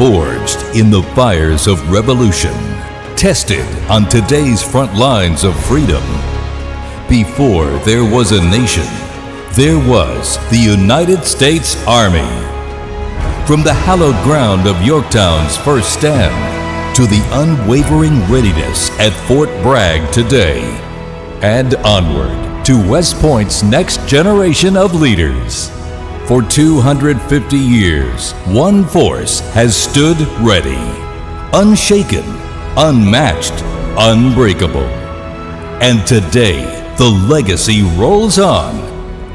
forged in the fires of revolution, tested on today's front lines of freedom. Before there was a nation, there was the United States Army. From the hallowed ground of Yorktown's first stand to the unwavering readiness at Fort Bragg today, and onward to West Point's next generation of leaders. For 250 years, one force has stood ready, unshaken, unmatched, unbreakable. And today, the legacy rolls on.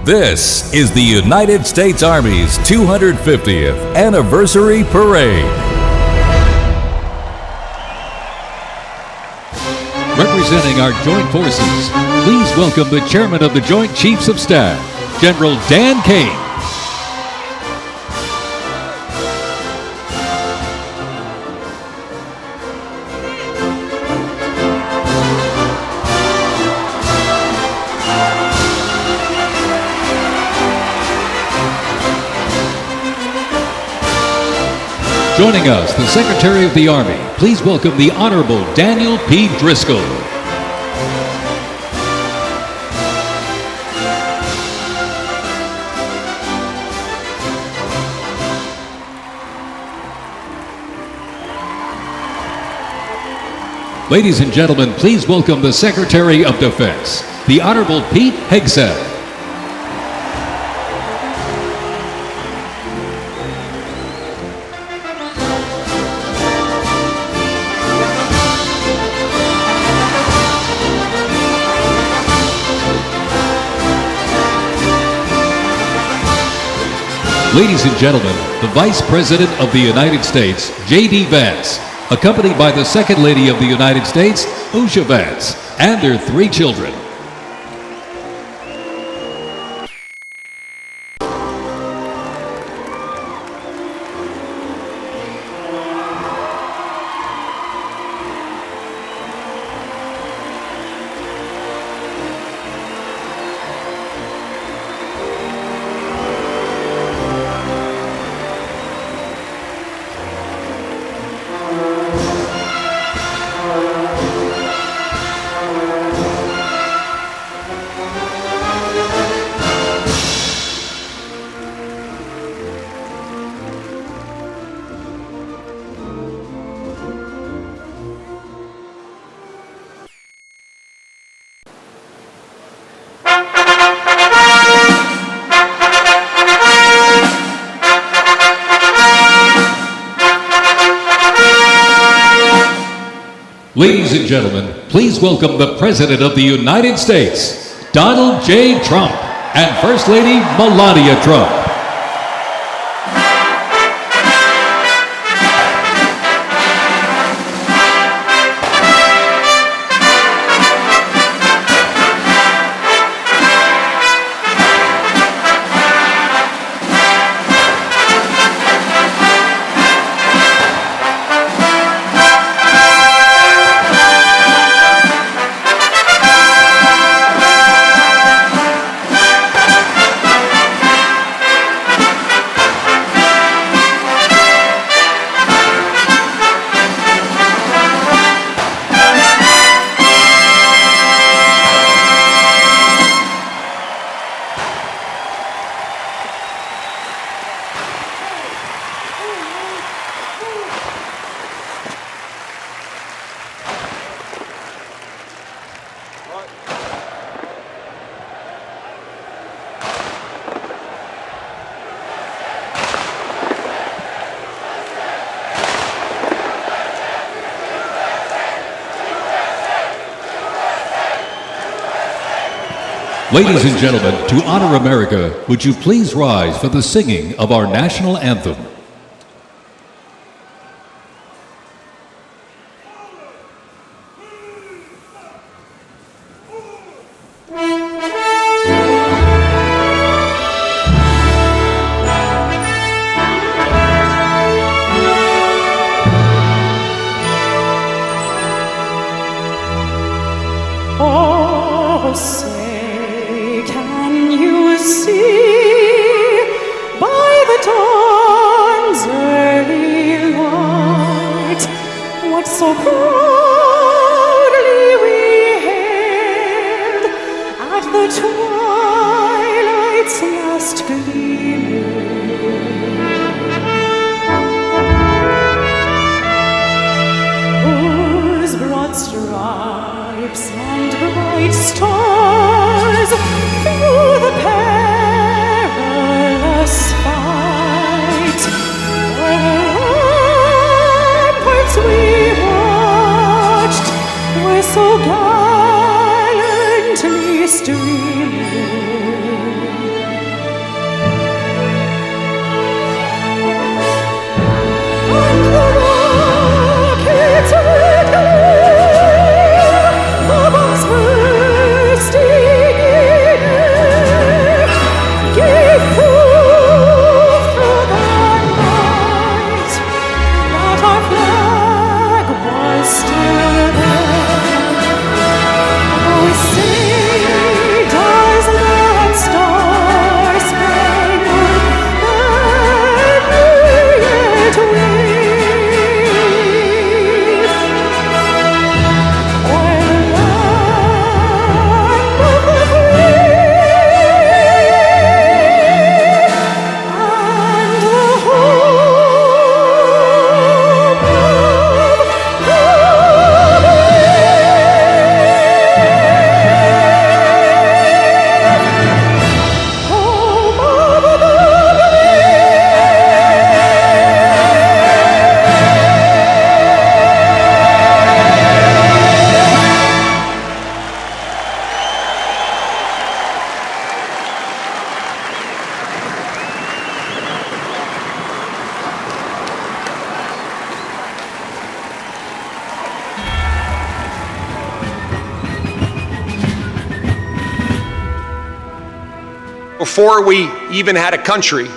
This is the United States Army's 250th Anniversary Parade. Representing our joint forces, please welcome the Chairman of the Joint Chiefs of Staff, General Dan Kane. Joining us, the Secretary of the Army. Please welcome the Honorable Daniel P. Driscoll. Ladies and gentlemen, please welcome the Secretary of Defense, the Honorable Pete Hegseth. Ladies and gentlemen, the Vice President of the United States, J.D. Vance, accompanied by the Second Lady of the United States, Usha Vance, and their 3 children. Ladies and gentlemen, please welcome the President of the United States, Donald J. Trump, and First Lady Melania Trump. Ladies and gentlemen, to honor America, would you please rise for the singing of our national anthem? Oh, say, can you see by the dawn's early light so proudly we hailed at the twilight's last gleaming. Whose broad stripes and bright stars through the perilous fight, we watched were so gallantly streaming. And the rockets red glare, the bombs bursting in air, gave proof through the night that our flag was still there. Oh, say does that star-spangled banner yet wave o'er the land of the free and the Before we even had a country,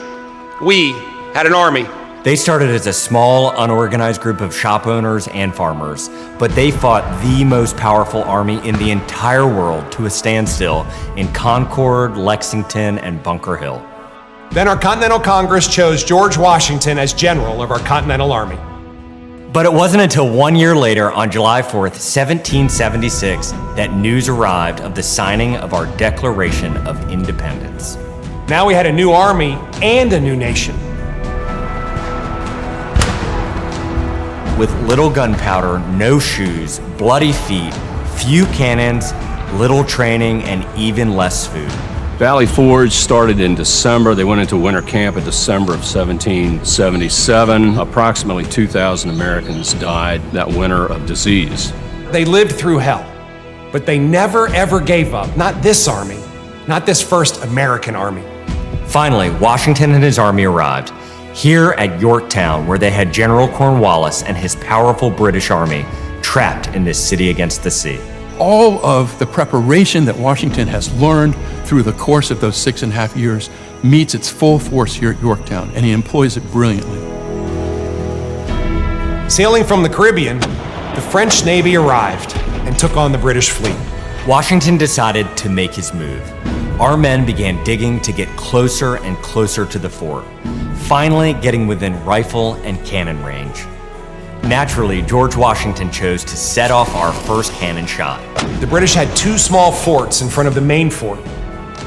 we had an army. They started as a small, unorganized group of shop owners and farmers, but they fought the most powerful army in the entire world to a standstill in Concord, Lexington, and Bunker Hill. Then our Continental Congress chose George Washington as general of our Continental Army. But it wasn't until 1 year later, on July 4th, 1776, that news arrived of the signing of our Declaration of Independence. Now we had a new army and a new nation. With little gunpowder, no shoes, bloody feet, few cannons, little training, and even less food. Valley Forge started in December. They went into winter camp in December of 1777. Approximately 2,000 Americans died that winter of disease. They lived through hell, but they never ever gave up. Not this army, not this first American army. Finally, Washington and his army arrived, here at Yorktown, where they had General Cornwallis and his powerful British army trapped in this city against the sea. All of the preparation that Washington has learned through the course of those 6.5 years meets its full force here at Yorktown, and he employs it brilliantly. Sailing from the Caribbean, the French Navy arrived and took on the British fleet. Washington decided to make his move. Our men began digging to get closer and closer to the fort, finally getting within rifle and cannon range. Naturally, George Washington chose to set off our first cannon shot. The British had two small forts in front of the main fort.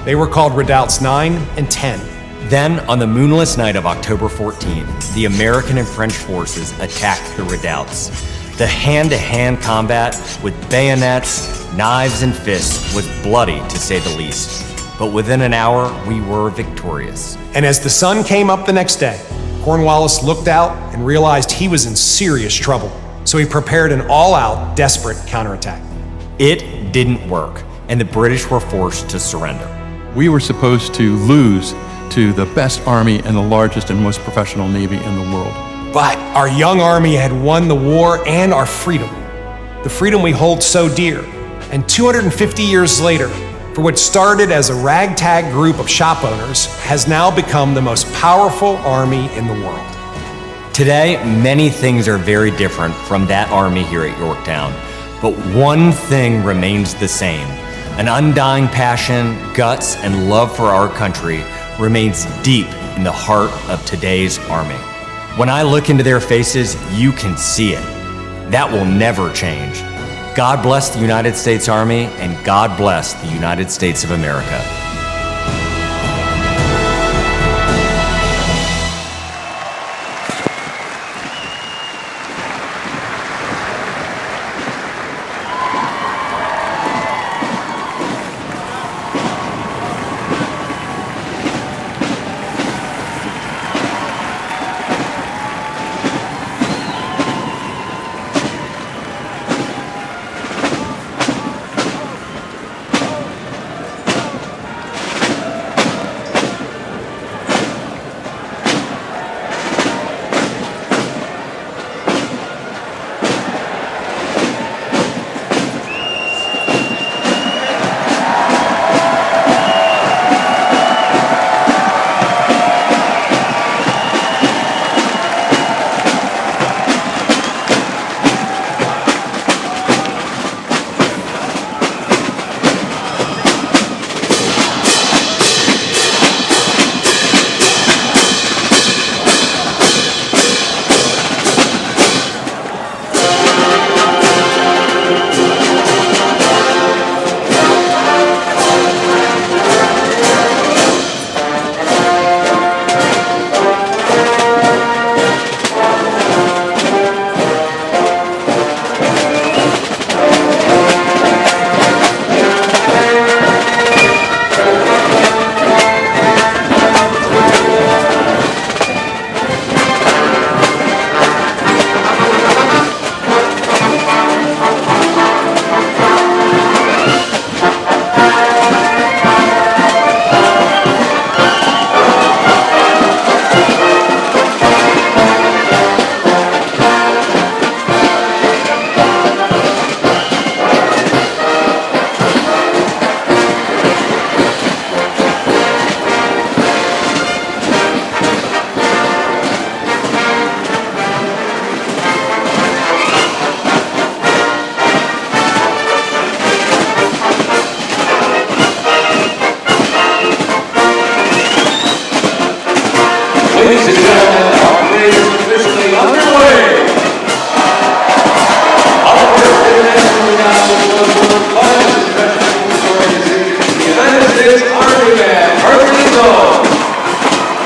They were called redoubts 9 and 10. Then, on the moonless night of October 14th, the American and French forces attacked the redoubts. The hand-to-hand combat with bayonets, knives, and fists was bloody, to say the least. But within an hour, we were victorious. And as the sun came up the next day, Cornwallis looked out and realized he was in serious trouble. So he prepared an all-out, desperate counterattack. It didn't work, and the British were forced to surrender. We were supposed to lose to the best army and the largest and most professional navy in the world. But our young army had won the war and our freedom, the freedom we hold so dear. And 250 years later, for what started as a ragtag group of shop owners, has now become the most powerful army in the world. Today, many things are very different from that army here at Yorktown, but one thing remains the same. An undying passion, guts, and love for our country remains deep in the heart of today's army. When I look into their faces, you can see it. That will never change. God bless the United States Army, and God bless the United States of America. Ladies and gentlemen, our parade is officially underway. Our first international announcement was one of the finest professional organizations, the United States Army Band, Percy Zone.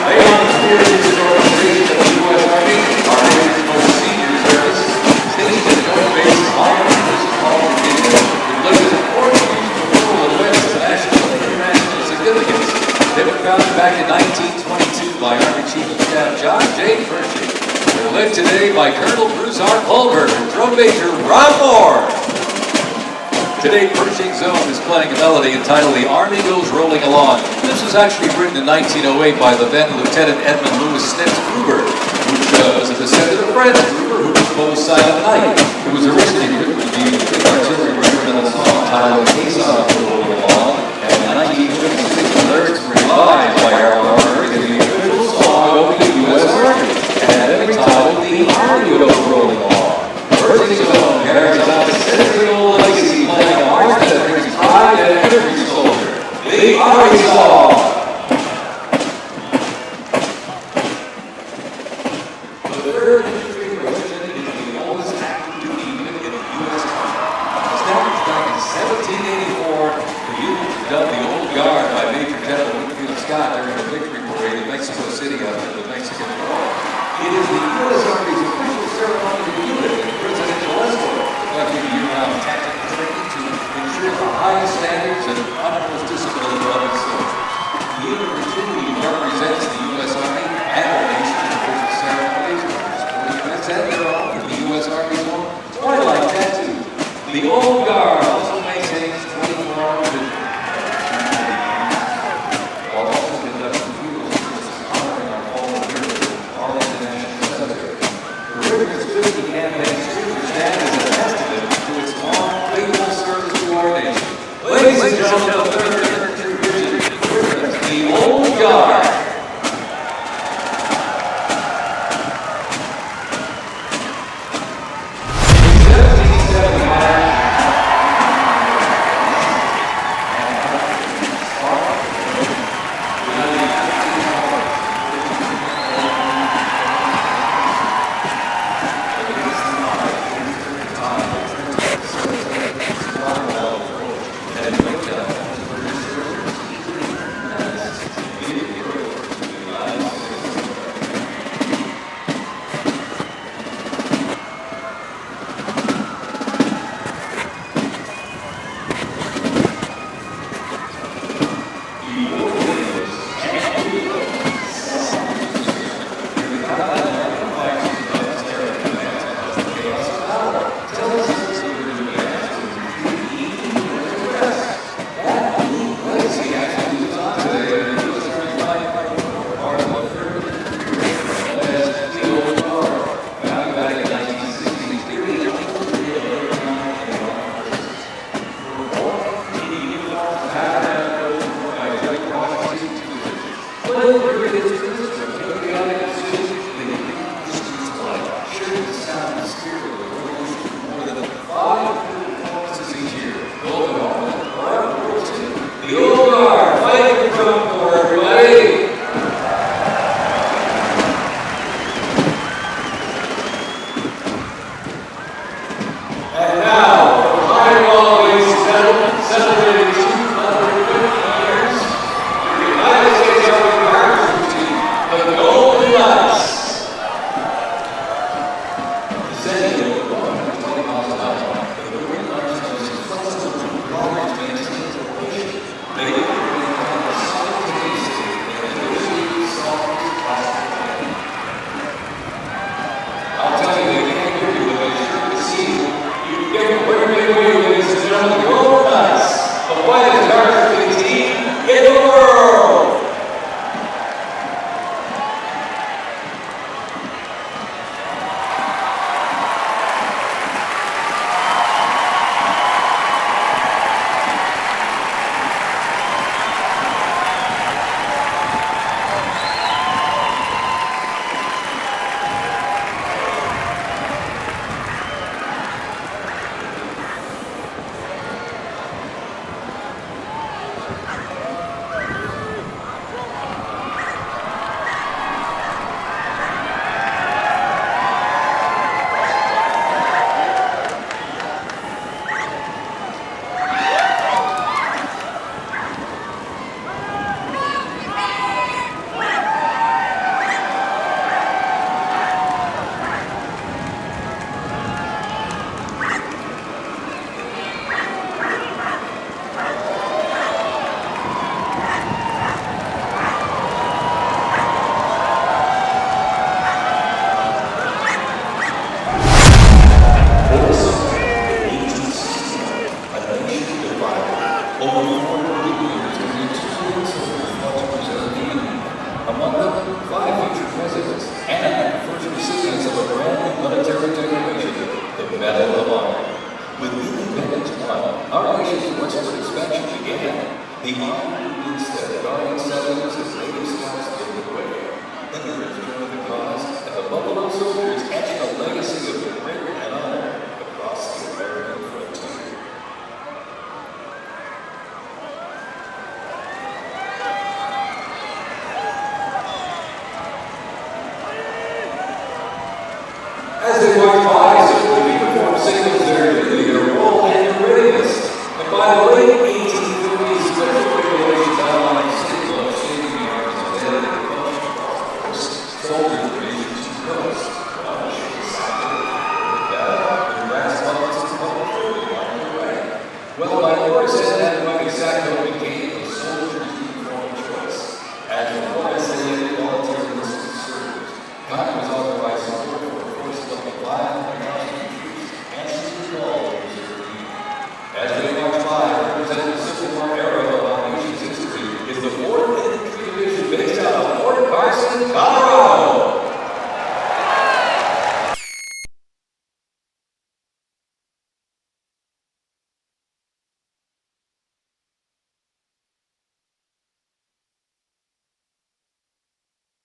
They are the spirits of the organization of the U.S. Army, our nation's most senior service, stationed at Joint Base on Paul, Virginia, with places important world events of national and international significance. They were founded back in 1922 by Army Chief of Staff John J. Pershing. They're led today by Colonel Bruce R. Culver and Drum Major Ron Moore. Today, Pershing Zone is playing a melody entitled "The Army Goes Rolling Along." This was actually written in 1908 by the then Lieutenant Edmund Lewis Snitz Gruber, which was a descendant of Fred Gruber, who composed Silent Night. It was originally written to be an artillery regimental song titled "Case on Rolling Along," and in 1956 the lyrics were revised by Harold Armour into the official song of the U.S. Army, and entitled "The Army Goes Rolling Along." Pershing Zone carries out a century-old legacy, playing a march that brings pride to every soldier. The Army Song. The third infantry regiment is the oldest active duty unit in the U.S. Army. Established back in 1784, the unit was dubbed the Old Guard by Major General Winfield Scott during the victory parade in Mexico City after the Mexican War. It is the U.S. Army's official ceremonial unit in presidential escort, conducting year-round tactical training to ensure the highest standards and utmost discipline of its soldiers. The unit routinely represents the U.S. Army and our nation's official ceremonies, sporting events, and their own in the U.S. Army's own twilight tattoo. The Old Guard also maintains 24-hour vigil, while also conducting funeral services honoring our fallen heroes in Arlington National Cemetery. The River's 50 campaign trooper stand is a testament to its long, faithful service to our nation. Ladies and gentlemen, the third infantry regiment, the Old Guard. again. The armed instead guarding settlers as native scouts give the way. Immigrants joined the cause, and the Buffalo Soldiers etched a legacy of grit and honor across the American frontier. As they walk by, simply perform signals there to their role and readiness. And by the late 1850s, special regulations outlined signals of saving the arms of dead and functional soldiers were made to notice. One should be sounded. The brass buttons and public training along the way. Well, by order said that weapon exactly became a soldier's uniform choice. As the Morris and volunteer enlisted servers, Congress authorized support for the forces of the Black and as we march by, representing the Civil War era of our nation's history is the 4th Infantry Division based out of Fort Carson, Colorado.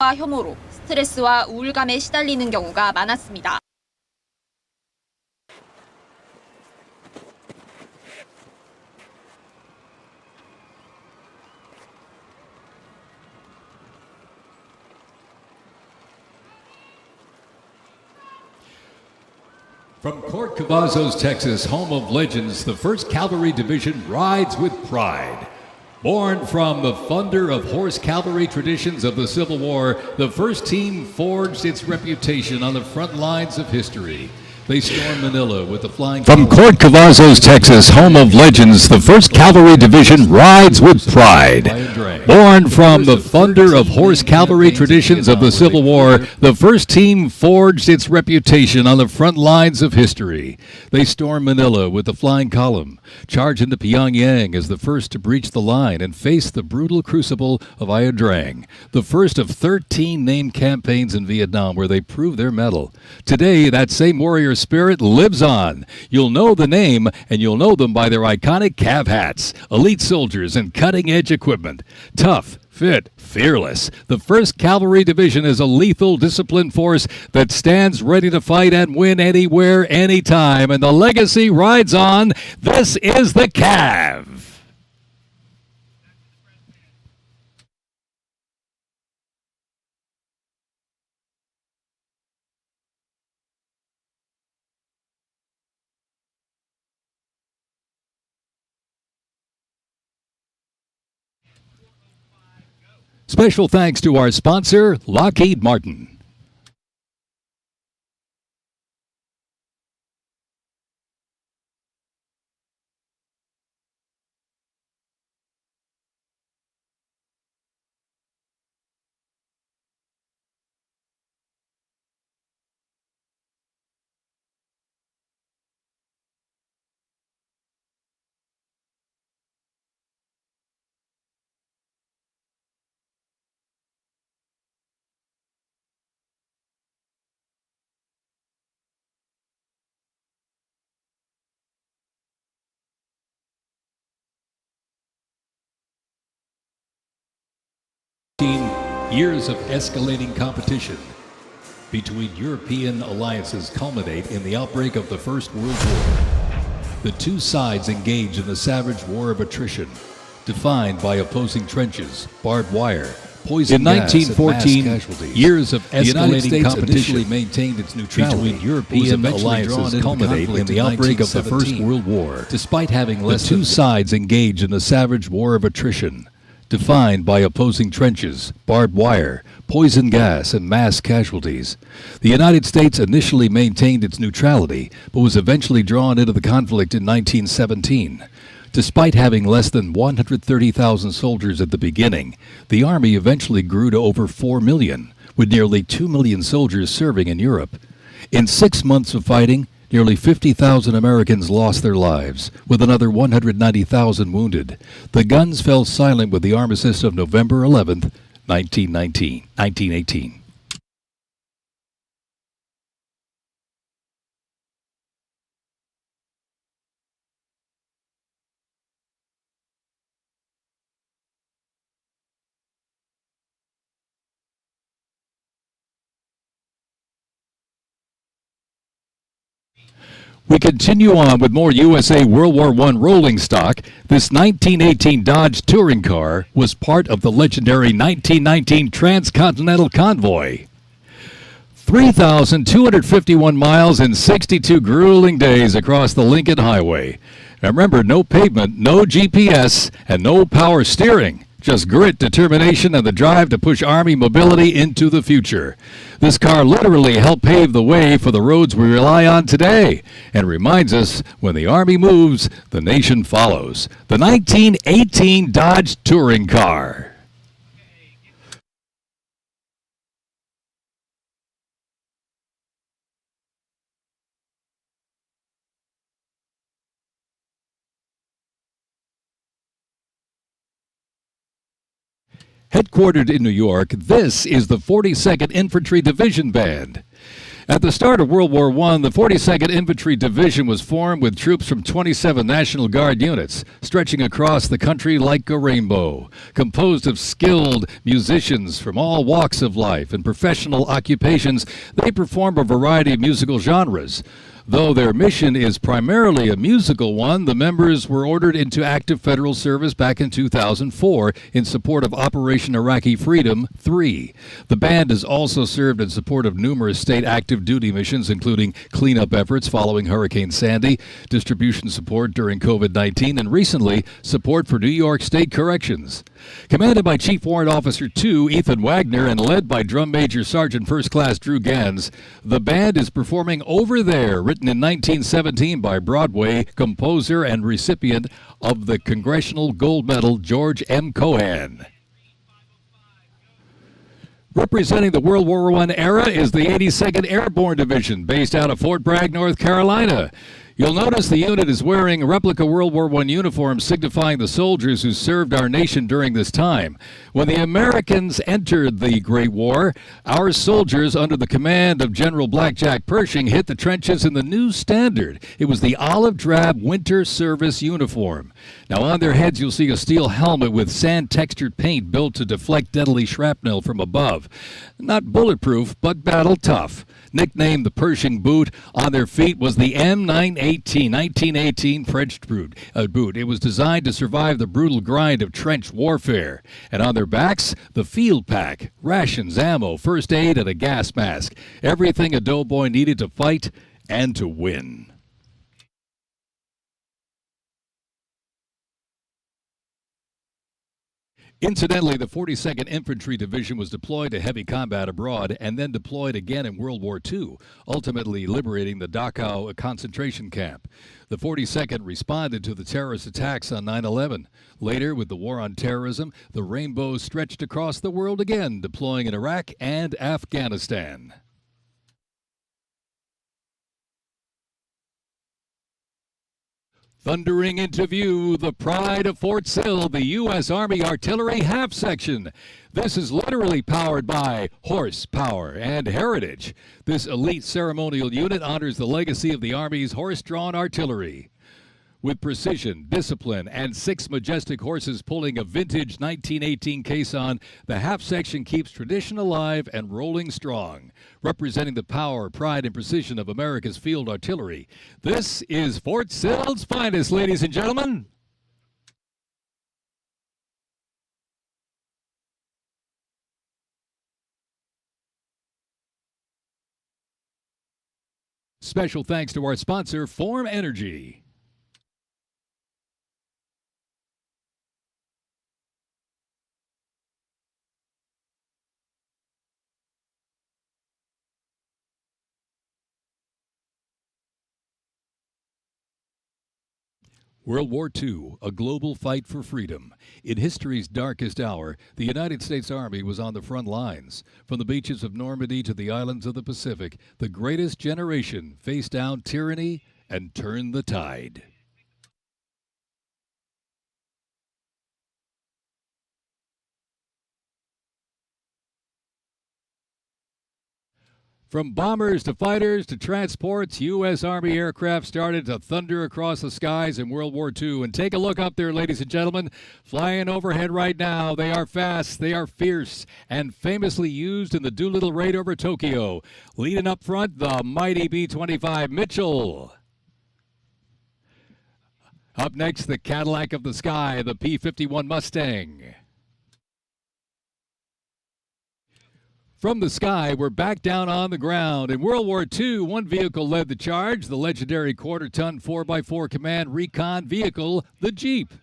혐오로 스트레스와 우울감에 시달리는 경우가 많았습니다. From Fort Cavazos, Texas, home of legends, the 1st Cavalry Division rides with pride. Born from the thunder of horse cavalry traditions of the Civil War, the 1st team forged its reputation on the front lines of history. They stormed Manila with the flying... From Fort Cavazos, Texas, home of legends, the 1st Cavalry Division rides with pride. Born from the thunder of horse cavalry traditions of the Civil War, the 1st team forged its reputation on the front lines of history. They stormed Manila with the flying column, charged into Pyongyang as the first to breach the line and face the brutal crucible of Ia Drang, the first of 13 named campaigns in Vietnam where they proved their mettle. Today, that same warrior spirit lives on. You'll know the name, and you'll know them by their iconic cav hats, elite soldiers, and cutting-edge equipment. Tough, fit, fearless. The 1st Cavalry Division is a lethal, disciplined force that stands ready to fight and win anywhere, anytime, and the legacy rides on. This is the Cav. Special thanks to our sponsor, Lockheed Martin. Years of escalating competition between European alliances culminate in the outbreak of the First World War. The two sides engage in a savage war of attrition, defined by opposing trenches, barbed wire, poison gas, and mass casualties. Years of escalating competition maintained its neutrality between European alliances culminate in the outbreak of the First World War. Despite having less, the two sides engage in a savage war of attrition, defined by opposing trenches, barbed wire, poison gas, and mass casualties. The United States initially maintained its neutrality, but was eventually drawn into the conflict in 1917. Despite having less than 130,000 soldiers at the beginning, the Army eventually grew to over 4 million, with nearly 2 million soldiers serving in Europe. In 6 months of fighting, nearly 50,000 Americans lost their lives, with another 190,000 wounded. The guns fell silent with the armistice of November 11, 1918. We continue on with more USA World War I rolling stock. This 1918 Dodge touring car was part of the legendary 1919 Transcontinental Convoy. 3,251 miles and 62 grueling days across the Lincoln Highway. Now remember, no pavement, no GPS, and no power steering. Just grit, determination, and the drive to push Army mobility into the future. This car literally helped pave the way for the roads we rely on today and reminds us when the Army moves, the nation follows. The 1918 Dodge Touring Car. Headquartered in New York, this is the 42nd Infantry Division Band. At the start of World War I, the 42nd Infantry Division was formed with troops from 27 National Guard units, stretching across the country like a rainbow, composed of skilled musicians from all walks of life and professional occupations. They perform a variety of musical genres. Though their mission is primarily a musical one, the members were ordered into active federal service back in 2004 in support of Operation Iraqi Freedom 3. The band has also served in support of numerous state active duty missions, including cleanup efforts following Hurricane Sandy, distribution support during COVID-19, and recently, support for New York State Corrections. Commanded by Chief Warrant Officer 2 Ethan Wagner and led by Drum Major Sergeant First Class Drew Gans, the band is performing Over There, written in 1917 by Broadway composer and recipient of the Congressional Gold Medal George M. Cohan. Representing the World War I era is the 82nd Airborne Division, based out of Fort Bragg, North Carolina. You'll notice the unit is wearing replica World War I uniforms signifying the soldiers who served our nation during this time. When the Americans entered the Great War, our soldiers, under the command of General Blackjack Pershing, hit the trenches in the new standard. It was the olive drab winter service uniform. Now on their heads you'll see a steel helmet with sand-textured paint built to deflect deadly shrapnel from above. Not bulletproof, but battle tough. Nicknamed the Pershing boot, on their feet was the M918, 1918 French boot. It was designed to survive the brutal grind of trench warfare. And on their backs, the field pack, rations, ammo, first aid, and a gas mask. Everything a doughboy needed to fight and to win. Incidentally, the 42nd Infantry Division was deployed to heavy combat abroad and then deployed again in World War II, ultimately liberating the Dachau concentration camp. The 42nd responded to the terrorist attacks on 9/11. Later, with the war on terrorism, the rainbow stretched across the world again, deploying in Iraq and Afghanistan. Thundering into view, the pride of Fort Sill, the U.S. Army Artillery Half Section. This is literally powered by horsepower and heritage. This elite ceremonial unit honors the legacy of the Army's horse-drawn artillery. With precision, discipline, and 6 majestic horses pulling a vintage 1918 caisson, the half section keeps tradition alive and rolling strong. Representing the power, pride, and precision of America's field artillery, this is Fort Sill's finest, ladies and gentlemen. Special thanks to our sponsor, Form Energy. World War II, a global fight for freedom. In history's darkest hour, the United States Army was on the front lines. From the beaches of Normandy to the islands of the Pacific, the greatest generation faced down tyranny and turned the tide. From bombers to fighters to transports, U.S. Army aircraft started to thunder across the skies in World War II. And take a look up there, ladies and gentlemen. Flying overhead right now. They are fast, they are fierce, and famously used in the Doolittle raid over Tokyo. Leading up front, the mighty B-25 Mitchell. Up next, the Cadillac of the Sky, the P-51 Mustang. From the sky, we're back down on the ground. In World War II, one vehicle led the charge, the legendary quarter-ton 4x4 command recon vehicle, the Jeep.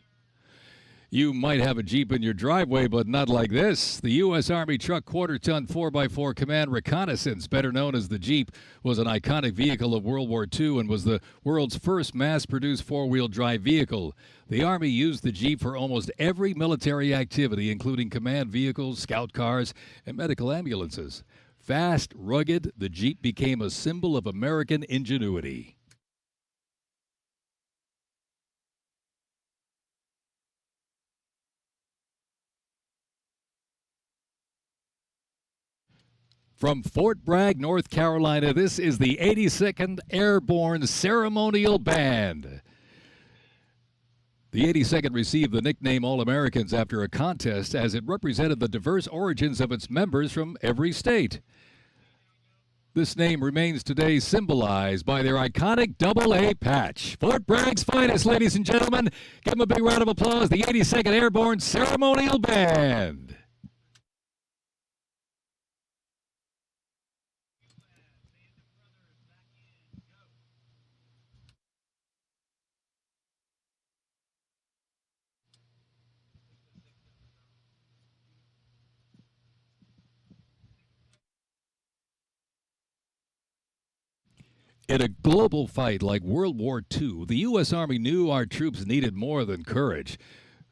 You might have a Jeep in your driveway, but not like this. The U.S. Army truck quarter-ton 4x4 command reconnaissance, better known as the Jeep, was an iconic vehicle of World War II and was the world's first mass-produced four-wheel drive vehicle. The Army used the Jeep for almost every military activity, including command vehicles, scout cars, and medical ambulances. Fast, rugged, the Jeep became a symbol of American ingenuity. From Fort Bragg, North Carolina, this is the 82nd Airborne Ceremonial Band. The 82nd received the nickname All-Americans after a contest as it represented the diverse origins of its members from every state. This name remains today symbolized by their iconic AA patch. Fort Bragg's finest, ladies and gentlemen. Give them a big round of applause, the 82nd Airborne Ceremonial Band. In a global fight like World War II, the U.S. Army knew our troops needed more than courage.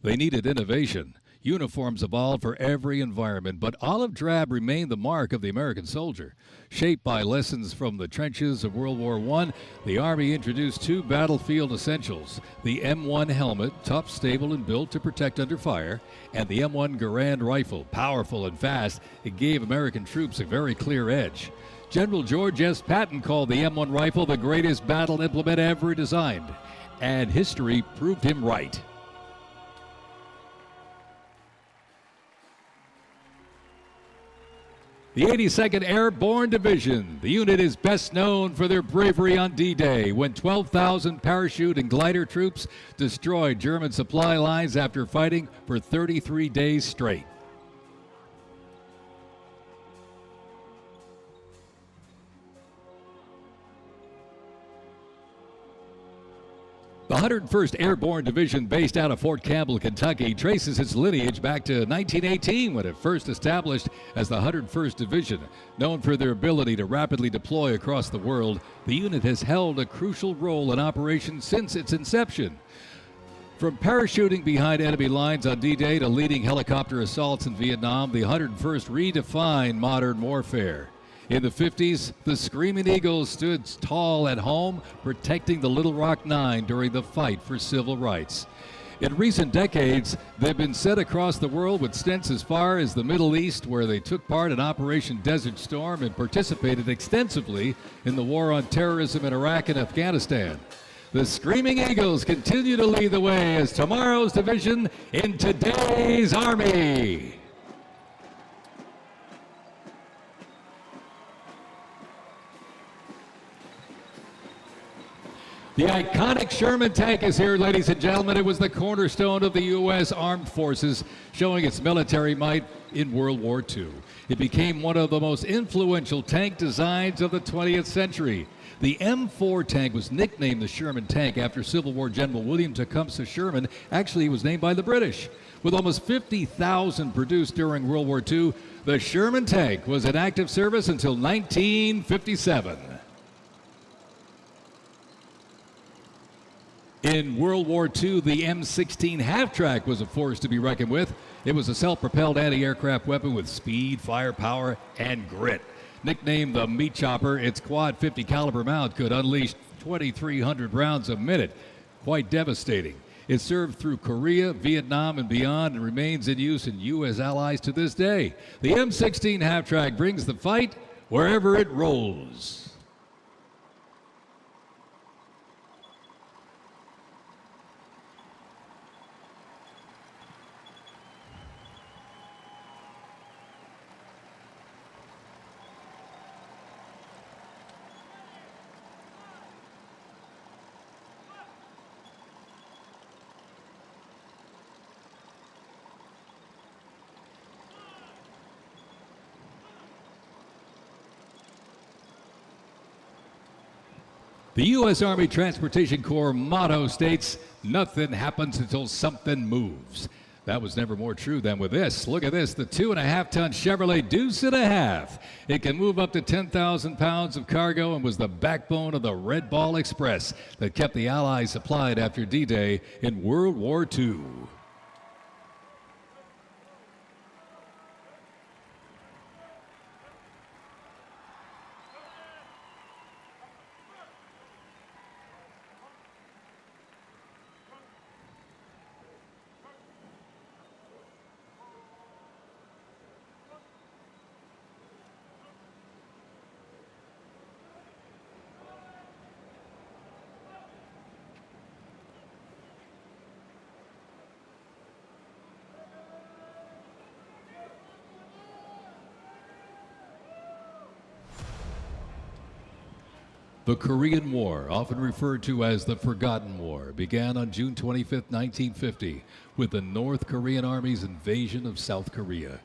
They needed innovation. Uniforms evolved for every environment, but olive drab remained the mark of the American soldier. Shaped by lessons from the trenches of World War I, the Army introduced two battlefield essentials: the M1 helmet, tough, stable, and built to protect under fire, and the M1 Garand rifle, powerful and fast. It gave American troops a very clear edge. General George S. Patton called the M1 rifle the greatest battle implement ever designed, and history proved him right. The 82nd Airborne Division. The unit is best known for their bravery on D-Day, when 12,000 parachute and glider troops destroyed German supply lines after fighting for 33 days straight. The 101st Airborne Division, based out of Fort Campbell, Kentucky, traces its lineage back to 1918 when it first established as the 101st Division. Known for their ability to rapidly deploy across the world, the unit has held a crucial role in operations since its inception. From parachuting behind enemy lines on D-Day to leading helicopter assaults in Vietnam, the 101st redefined modern warfare. In the 50s, the Screaming Eagles stood tall at home, protecting the Little Rock Nine during the fight for civil rights. In recent decades, they've been sent across the world with stints as far as the Middle East, where they took part in Operation Desert Storm and participated extensively in the war on terrorism in Iraq and Afghanistan. The Screaming Eagles continue to lead the way as tomorrow's division in today's Army. The iconic Sherman tank is here, ladies and gentlemen. It was the cornerstone of the U.S. Armed Forces, showing its military might in World War II. It became one of the most influential tank designs of the 20th century. The M4 tank was nicknamed the Sherman tank after Civil War General William Tecumseh Sherman. Actually, he was named by the British. With almost 50,000 produced during World War II, the Sherman tank was in active service until 1957. In World War II, the M16 half-track was a force to be reckoned with. It was a self-propelled anti-aircraft weapon with speed, firepower, and grit. Nicknamed the Meat Chopper, its quad 50 caliber mount could unleash 2,300 rounds a minute. Quite devastating. It served through Korea, Vietnam, and beyond, and remains in use in U.S. allies to this day. The M16 half-track brings the fight wherever it rolls. The U.S. Army Transportation Corps motto states, "Nothing happens until something moves." That was never more true than with this. Look at this, the 2.5-ton Chevrolet Deuce and a Half. It can move up to 10,000 pounds of cargo and was the backbone of the Red Ball Express that kept the Allies supplied after D-Day in World War II. The Korean War, often referred to as the Forgotten War, began on June 25, 1950, with the North Korean Army's invasion of South Korea.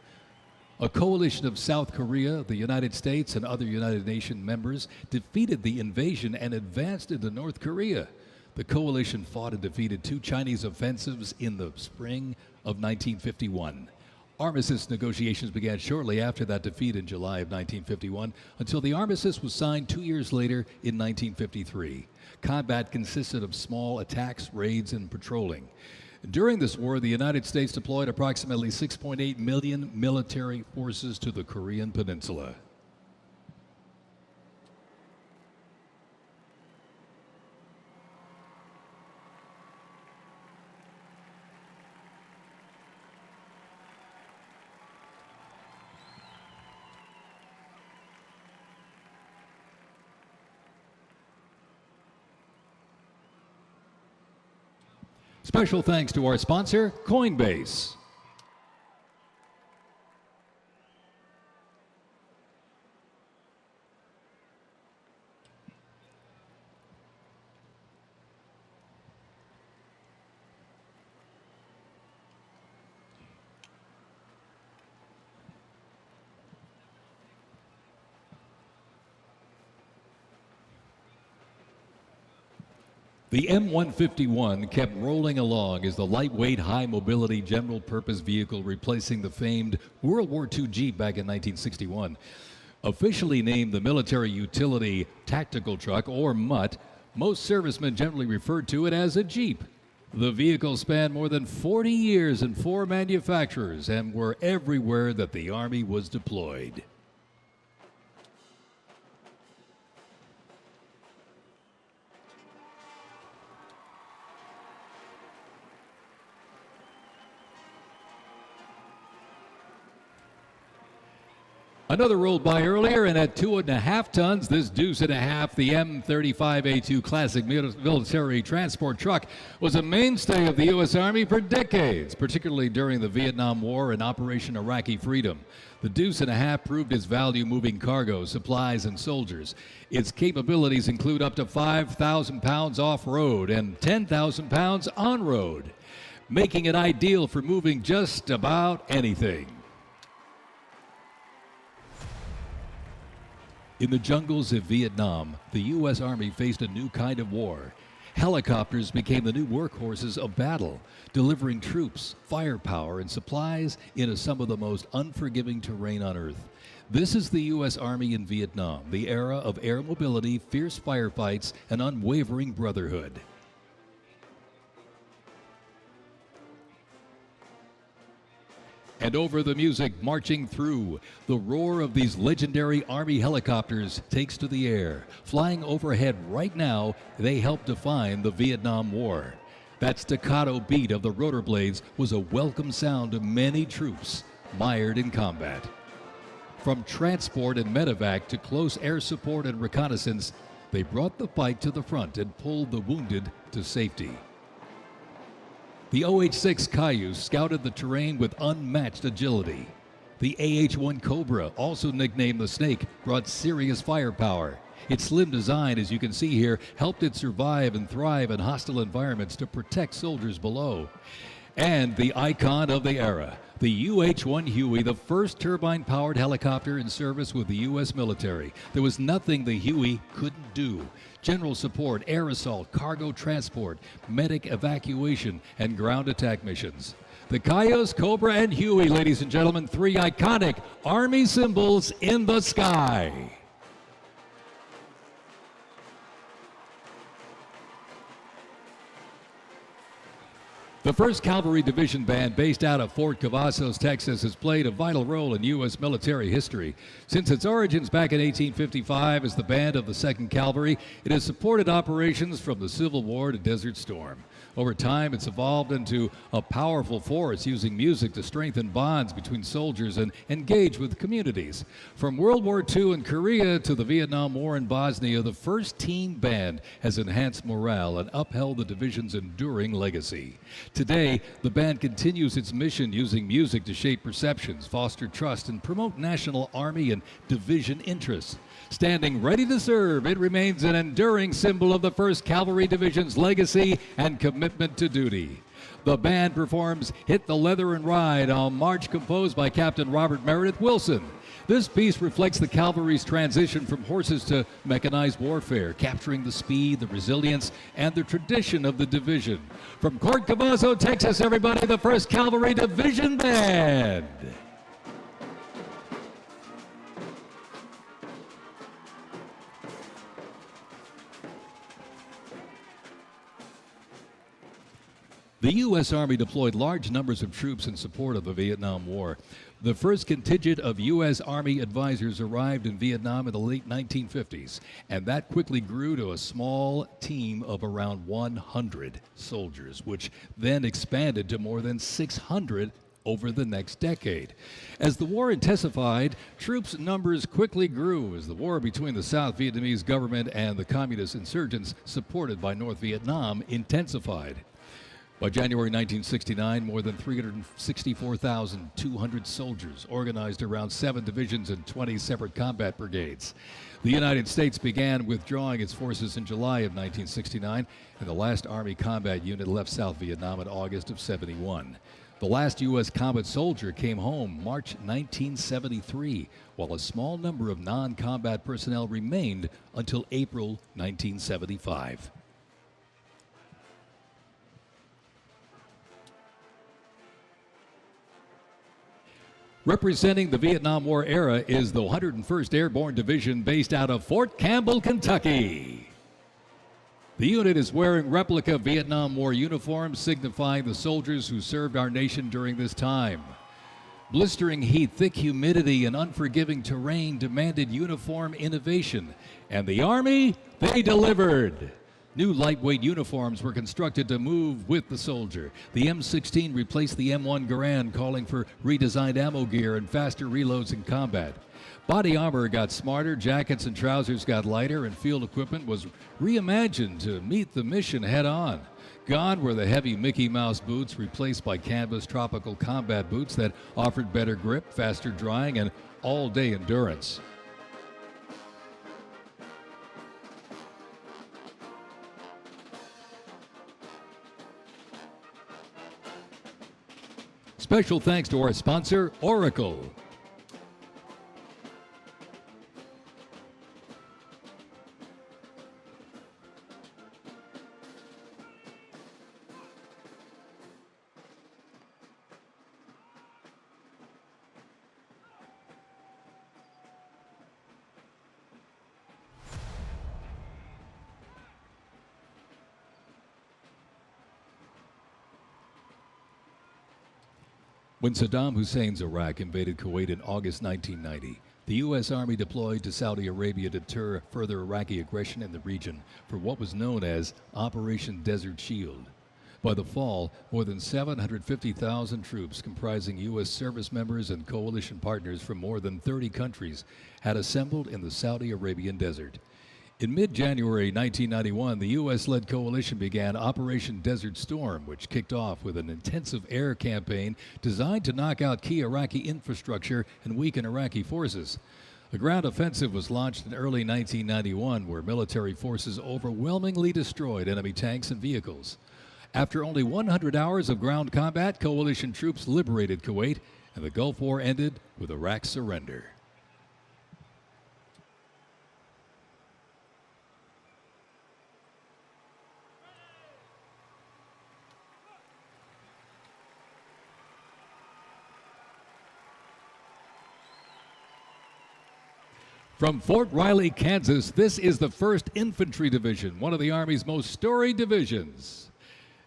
A coalition of South Korea, the United States, and other United Nations members defeated the invasion and advanced into North Korea. The coalition fought and defeated 2 Chinese offensives in the spring of 1951. Armistice negotiations began shortly after that defeat in July of 1951 until the armistice was signed 2 years later in 1953. Combat consisted of small attacks, raids, and patrolling. During this war, the United States deployed approximately 6.8 million military forces to the Korean Peninsula. Special thanks to our sponsor, Coinbase. The M151 kept rolling along as the lightweight, high-mobility general-purpose vehicle replacing the famed World War II Jeep back in 1961. Officially named the Military Utility Tactical Truck, or MUT, most servicemen generally referred to it as a Jeep. The vehicle spanned more than 40 years in 4 manufacturers and were everywhere that the Army was deployed. Another rolled by earlier, and at 2.5 tons, this Deuce and a Half, the M35A2 classic military transport truck, was a mainstay of the U.S. Army for decades, particularly during the Vietnam War and Operation Iraqi Freedom. The Deuce and a Half proved its value moving cargo, supplies, and soldiers. Its capabilities include up to 5,000 pounds off-road and 10,000 pounds on-road, making it ideal for moving just about anything. In the jungles of Vietnam, the U.S. Army faced a new kind of war. Helicopters became the new workhorses of battle, delivering troops, firepower, and supplies into some of the most unforgiving terrain on Earth. This is the U.S. Army in Vietnam, the era of air mobility, fierce firefights, and unwavering brotherhood. And over the music marching through, the roar of these legendary Army helicopters takes to the air. Flying overhead right now, they help define the Vietnam War. That staccato beat of the rotor blades was a welcome sound to many troops mired in combat. From transport and medevac to close air support and reconnaissance, they brought the fight to the front and pulled the wounded to safety. The OH-6 Cayuse scouted the terrain with unmatched agility. The AH-1 Cobra, also nicknamed the Snake, brought serious firepower. Its slim design, as you can see here, helped it survive and thrive in hostile environments to protect soldiers below. And the icon of the era, the UH-1 Huey, the first turbine-powered helicopter in service with the U.S. military. There was nothing the Huey couldn't do. general support, air assault, cargo transport, medic evacuation, and ground attack missions. The Cayuse, Cobra, and Huey, ladies and gentlemen, three iconic Army symbols in the sky. The 1st Cavalry Division Band, based out of Fort Cavazos, Texas, has played a vital role in U.S. military history. Since its origins back in 1855 as the band of the 2nd Cavalry, it has supported operations from the Civil War to Desert Storm. Over time, it's evolved into a powerful force, using music to strengthen bonds between soldiers and engage with communities. From World War II in Korea to the Vietnam War in Bosnia, the 1st Teen Band has enhanced morale and upheld the division's enduring legacy. Today, the band continues its mission using music to shape perceptions, foster trust, and promote national Army and division interests. Standing ready to serve, it remains an enduring symbol of the 1st Cavalry Division's legacy and commitment to duty. The band performs Hit the Leather and Ride, a march composed by Captain Robert Meredith Wilson. This piece reflects the cavalry's transition from horses to mechanized warfare, capturing the speed, the resilience, and the tradition of the division. From Fort Cavazos, Texas, everybody, the 1st Cavalry Division Band. The U.S. Army deployed large numbers of troops in support of the Vietnam War. The first contingent of U.S. Army advisors arrived in Vietnam in the late 1950s, and that quickly grew to a small team of around 100 soldiers, which then expanded to more than 600 over the next decade. As the war intensified, troops' numbers quickly grew as the war between the South Vietnamese government and the communist insurgents supported by North Vietnam intensified. By January 1969, more than 364,200 soldiers organized around 7 divisions and 20 separate combat brigades. The United States began withdrawing its forces in July of 1969, and the last Army combat unit left South Vietnam in August of '71. The last U.S. combat soldier came home March 1973, while a small number of non-combat personnel remained until April 1975. Representing the Vietnam War era is the 101st Airborne Division based out of Fort Campbell, Kentucky. The unit is wearing replica Vietnam War uniforms signifying the soldiers who served our nation during this time. Blistering heat, thick humidity, and unforgiving terrain demanded uniform innovation, and the Army, they delivered. New lightweight uniforms were constructed to move with the soldier. The M16 replaced the M1 Garand, calling for redesigned ammo gear and faster reloads in combat. Body armor got smarter, jackets and trousers got lighter, and field equipment was reimagined to meet the mission head-on. Gone were the heavy Mickey Mouse boots, replaced by canvas tropical combat boots that offered better grip, faster drying, and all-day endurance. Special thanks to our sponsor, Oracle. When Saddam Hussein's Iraq invaded Kuwait in August 1990, the U.S. Army deployed to Saudi Arabia to deter further Iraqi aggression in the region for what was known as Operation Desert Shield. By the fall, more than 750,000 troops comprising U.S. service members and coalition partners from more than 30 countries had assembled in the Saudi Arabian desert. In mid-January 1991, the U.S.-led coalition began Operation Desert Storm, which kicked off with an intensive air campaign designed to knock out key Iraqi infrastructure and weaken Iraqi forces. A ground offensive was launched in early 1991, where military forces overwhelmingly destroyed enemy tanks and vehicles. After only 100 hours of ground combat, coalition troops liberated Kuwait, and the Gulf War ended with Iraq's surrender. From Fort Riley, Kansas, this is the 1st Infantry Division, one of the Army's most storied divisions.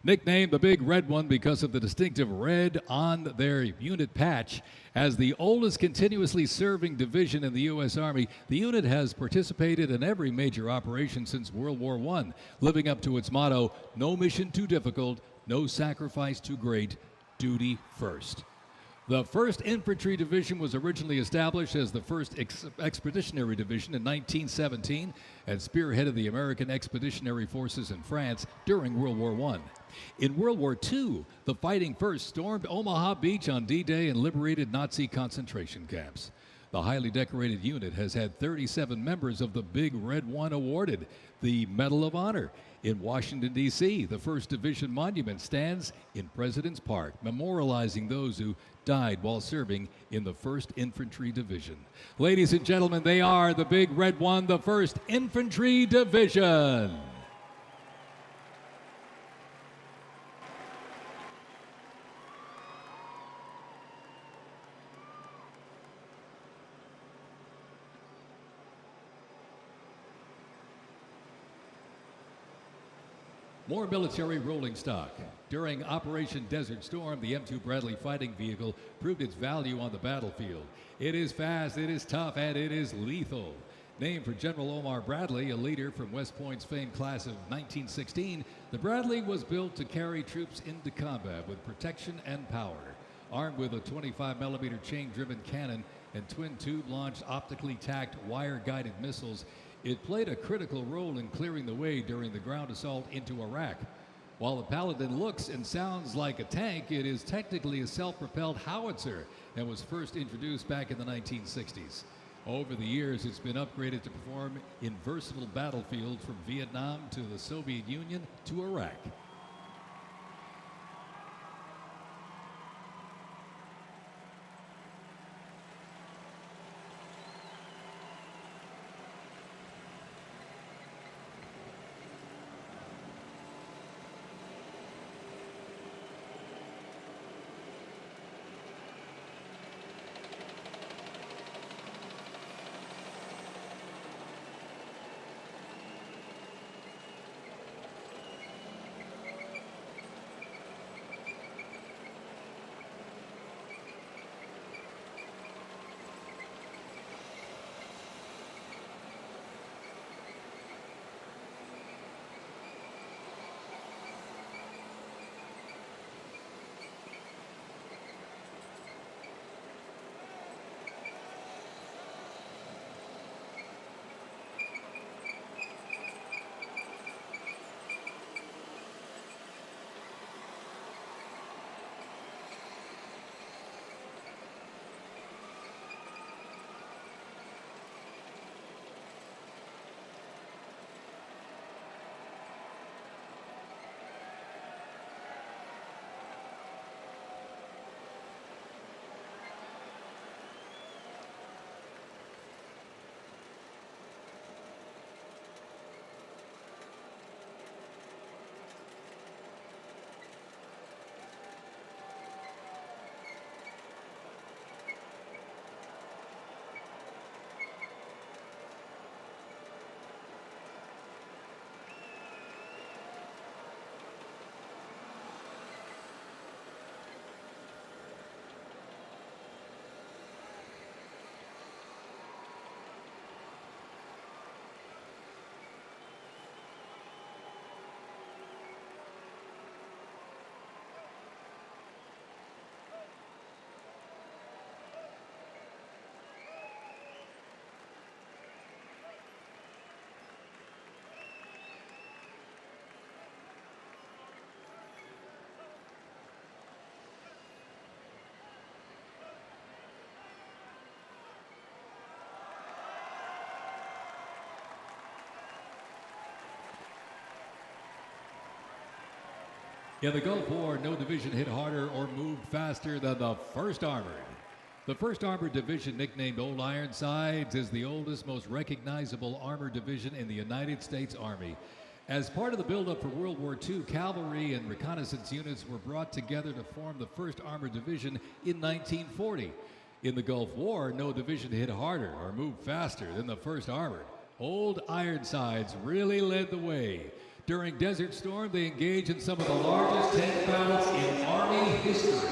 Nicknamed the Big Red One because of the distinctive red on their unit patch, as the oldest continuously serving division in the U.S. Army, the unit has participated in every major operation since World War I, living up to its motto, no mission too difficult, no sacrifice too great, duty first. The 1st Infantry Division was originally established as the 1st Expeditionary Division in 1917 and spearheaded the American Expeditionary Forces in France during World War I. In World War II, the Fighting First stormed Omaha Beach on D-Day and liberated Nazi concentration camps. The highly decorated unit has had 37 members of the Big Red One awarded the Medal of Honor. In Washington, D.C., the 1st Division Monument stands in President's Park, memorializing those who died while serving in the 1st Infantry Division. Ladies and gentlemen, they are the Big Red One, the 1st Infantry Division. More military rolling stock. During Operation Desert Storm, the M2 Bradley fighting vehicle proved its value on the battlefield. It is fast, it is tough, and it is lethal. Named for General Omar Bradley, a leader from West Point's famed class of 1916, the Bradley was built to carry troops into combat with protection and power. Armed with a 25mm chain-driven cannon and twin-tube-launched optically tacked wire-guided missiles, it played a critical role in clearing the way during the ground assault into Iraq. While the Paladin looks and sounds like a tank, it is technically a self-propelled howitzer and was first introduced back in the 1960s. Over the years, it's been upgraded to perform in versatile battlefields from Vietnam to the Soviet Union to Iraq. In the Gulf War, no division hit harder or moved faster than the 1st Armored. The 1st Armored Division, nicknamed Old Ironsides, is the oldest, most recognizable armored division in the United States Army. As part of the buildup for World War II, cavalry and reconnaissance units were brought together to form the 1st Armored Division in 1940. In the Gulf War, no division hit harder or moved faster than the 1st Armored. Old Ironsides really led the way. During Desert Storm, they engaged in some of the largest tank battles in Army history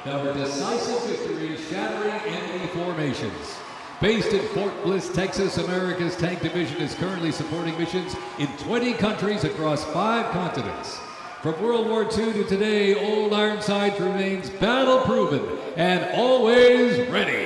that were decisive victories, shattering enemy formations. Based in Fort Bliss, Texas, America's Tank Division is currently supporting missions in 20 countries across 5 continents. From World War II to today, Old Ironsides remains battle-proven and always ready.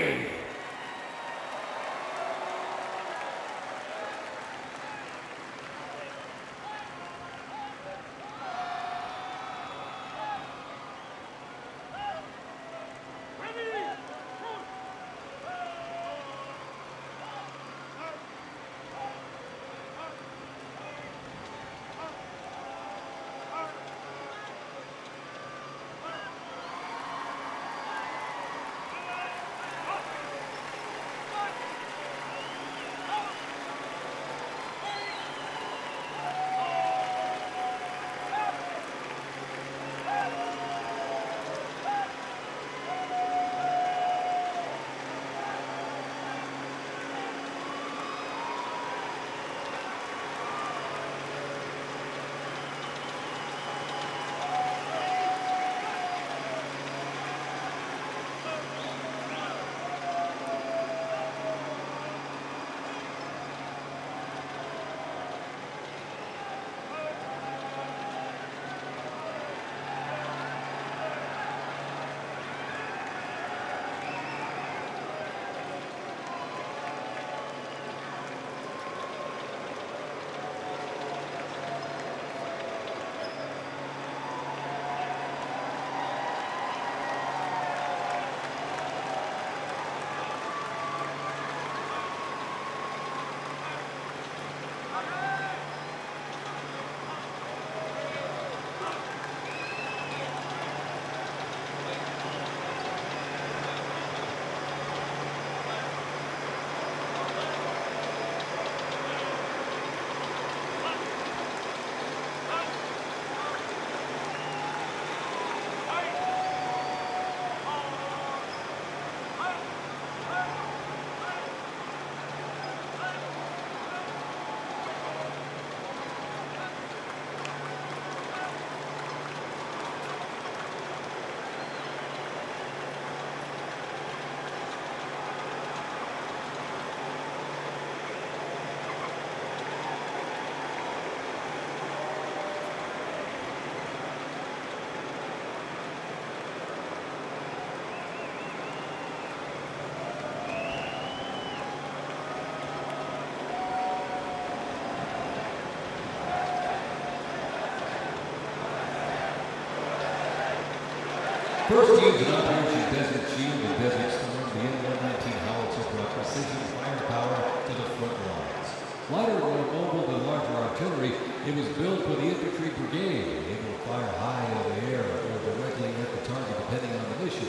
First used in Operation Desert Shield and Desert Storm, the N-119 howitzer brought precision firepower to the front lines. Lighter and more mobile than larger artillery, it was built for the infantry brigade, able to fire high in the air or directly at the target depending on the mission.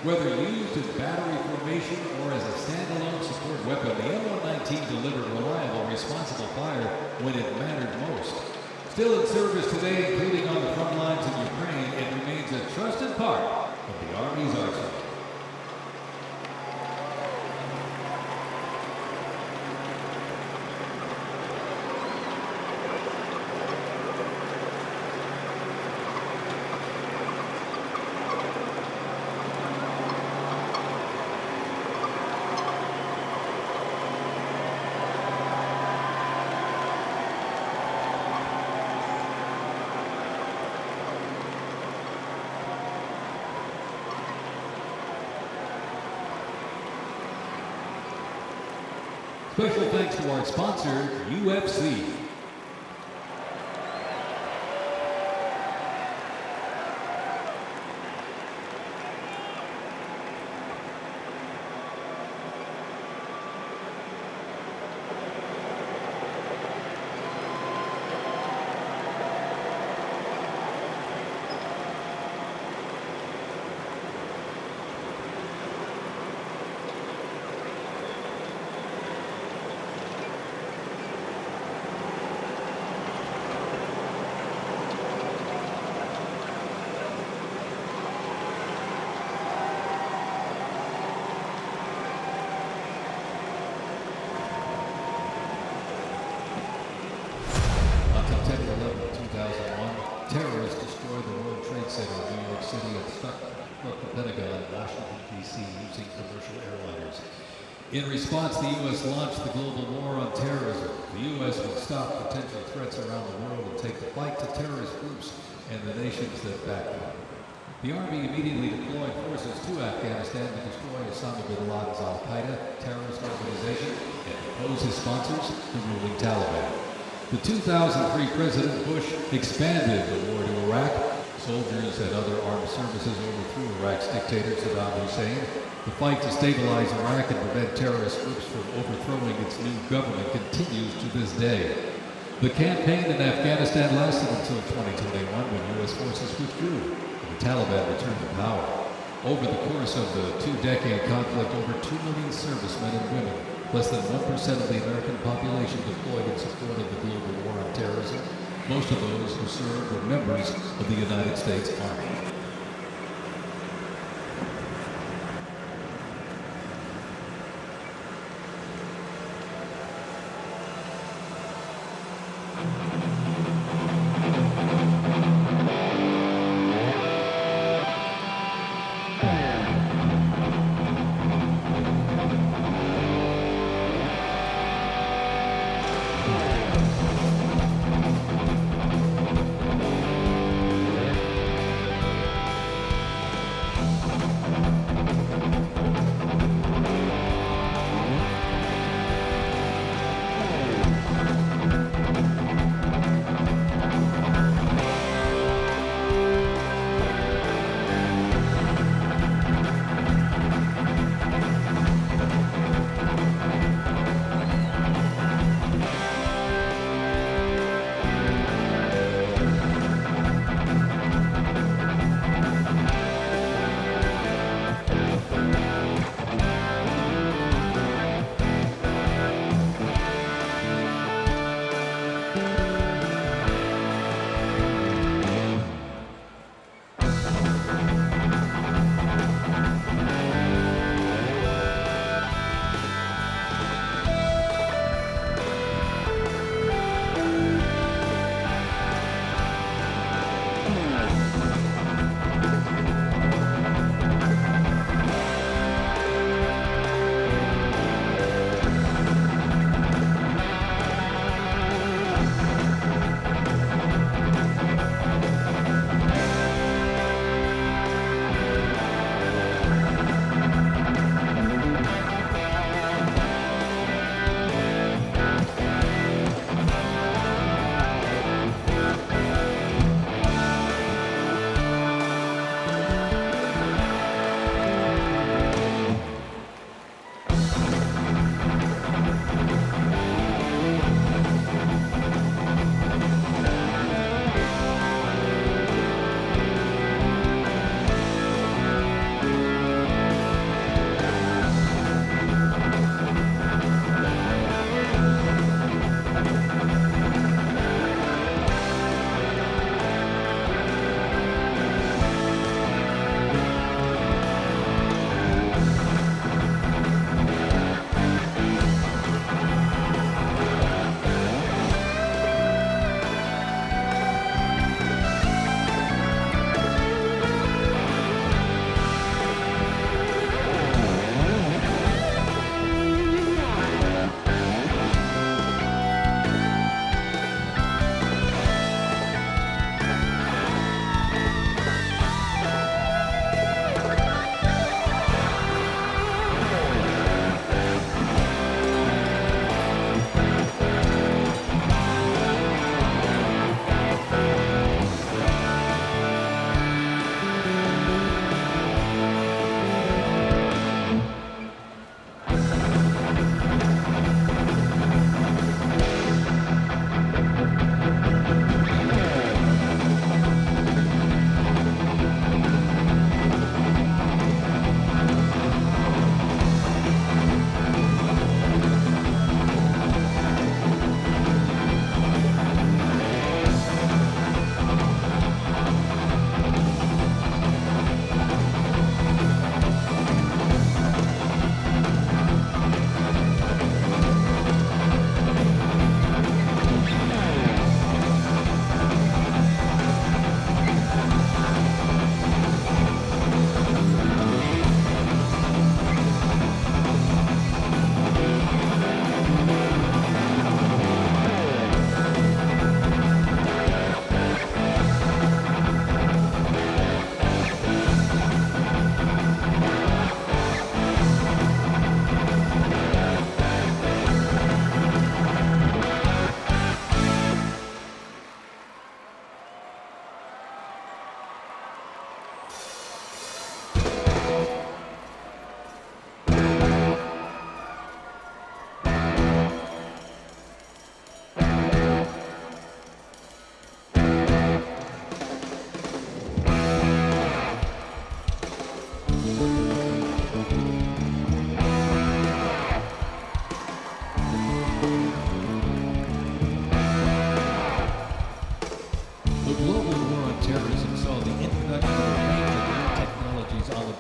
Whether used in battery formation or as a standalone support weapon, the M119 delivered reliable, responsible fire when it mattered most. Still in service today, including on the front lines in Ukraine, it remains a trusted part of the Army's arsenal. Special thanks to our sponsor, UFC. Pentagon in Washington, D.C. using commercial airliners. In response, the U.S. launched the global war on terrorism. The U.S. will stop potential threats around the world and take the fight to terrorist groups and the nations that back them. The Army immediately deployed forces to Afghanistan to destroy Osama bin Laden's al-Qaeda terrorist organization and oppose his sponsors, the ruling Taliban. The 2003 President Bush expanded the war to Iraq. Soldiers and other armed services overthrew Iraq's dictator Saddam Hussein. The fight to stabilize Iraq and prevent terrorist groups from overthrowing its new government continues to this day. The campaign in Afghanistan lasted until 2021 when U.S. forces withdrew and the Taliban returned to power. Over the course of the two-decade conflict, over 2 million servicemen and women, less than 1% of the American population, deployed in support of the global war on terrorism. Most of those who served were members of the United States Army.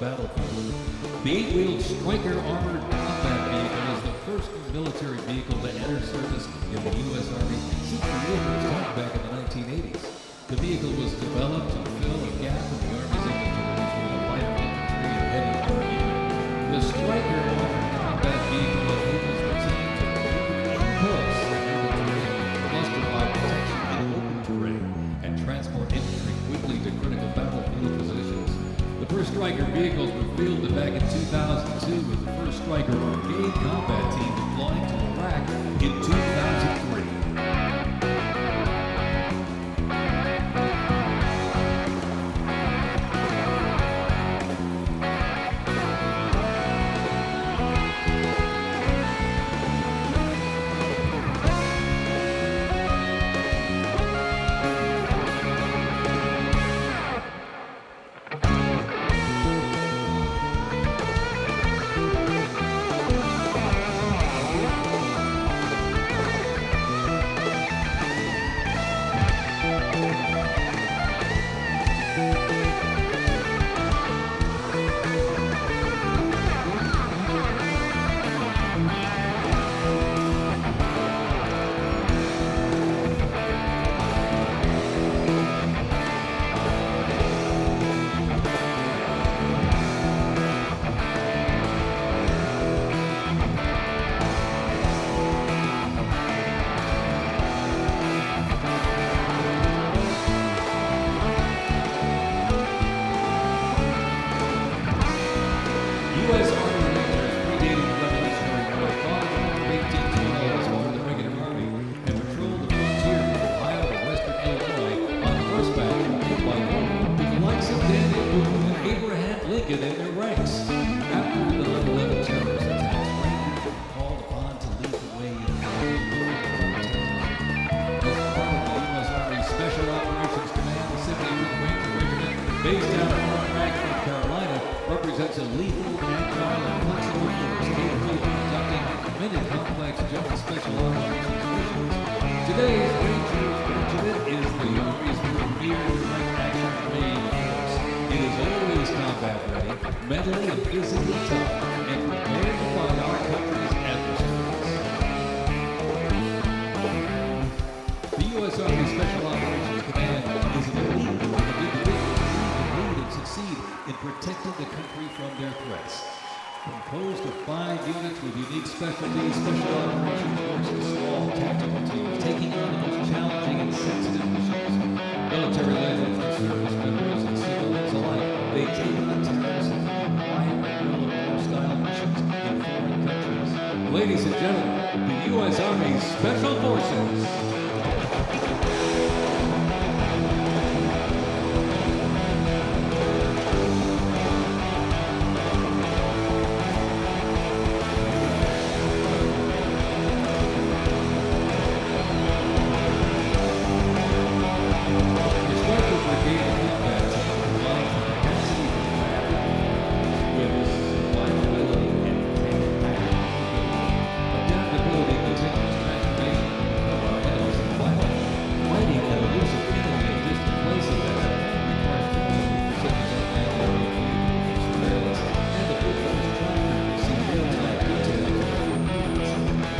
battlefield. The 8-wheeled Stryker armored combat vehicle is the first military vehicle to enter service in the U.S. Army since the war was started back in the 1980s. The vehicle was developed to fill a gap in the Army's inventory between the light infantry and heavy army. The Stryker armored combat vehicle enables the team to move in close to urban terrain, plus provide protection in open terrain, and transport infantry quickly to critical battlefield positions. The first Stryker vehicles were fielded back in 2002 with the first Stryker brigade combat team deploying to Iraq in 2003. U.S. Army Rangers predating the Revolutionary War fought in the 1820s as part of the regular Army and patrolled the frontier from Ohio to western Illinois on horseback with the likes of Daniel Boone and Abraham Lincoln in their ranks. After the 11 terrorist attacks, Rangers were called upon to lead the way in the as part of the U.S. Army Special Operations Command, the 75th Ranger Regiment, based out of Fort Bragg, North Carolina, represents a lethal, agile, and flexible force capable of conducting many complex joint special operations missions. Today's Rangers Regiment is the Army's premier direct action training force. It is always combat ready, mentally and physically tough, and prepared to fight our country's adversaries. The U.S. Army Special Operations Command is an elite group of individuals who lead and succeed in protecting the country from their threats. Composed of 5 units with unique specialties, special operations forces, small tactical teams taking on the most challenging and sensitive missions. Military legends and service members and civilians alike, they take on terrorists and quiet guerrilla war-style missions in foreign countries. Ladies and gentlemen, the U.S. Army Special Forces.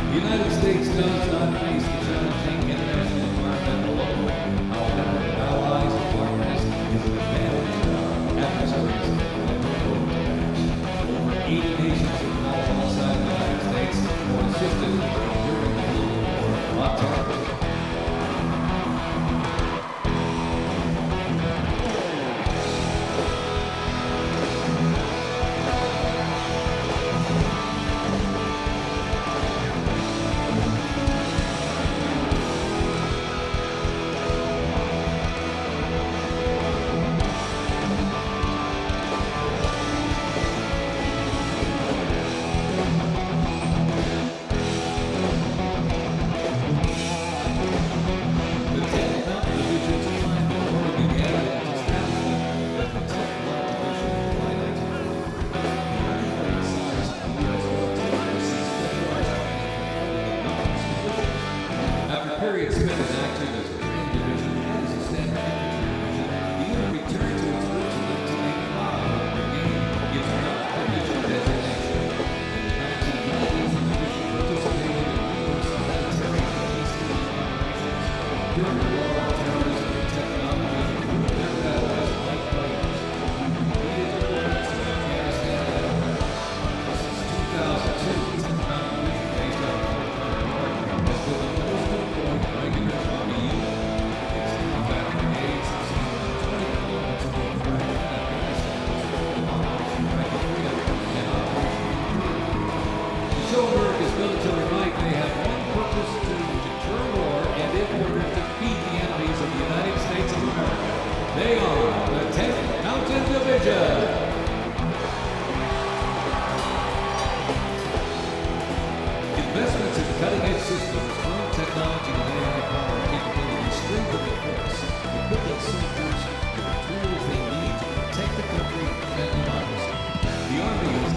The United States does not face the challenging international environment alone. However, allies and partners is an advantage to our adversaries and over 80 nations have fought alongside the United States or assisted during the global war on terror.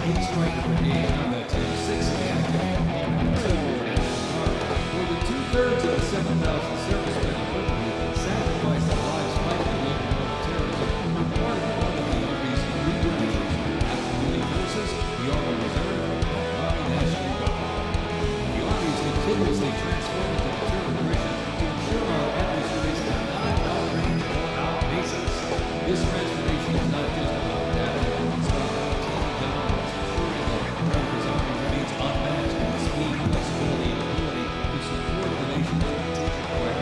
8 Striker Brigade Combat Team, 6 Anthem, more than 2/3 of the 7,000 servicemen and women who sacrificed their lives fighting the local war on terrorism were part of one of the Army's 3 divisions: Active Duty Forces, the Army Reserve, and the Army National Guard. The Army is continuously transforming to deter aggression to ensure our adversaries cannot outrage or outpace us. This transformation is not just about data, it's about maintaining dominance, ensuring that America's Army remains unmatched in speed, flexibility, and ability to support the nation's strategic priorities.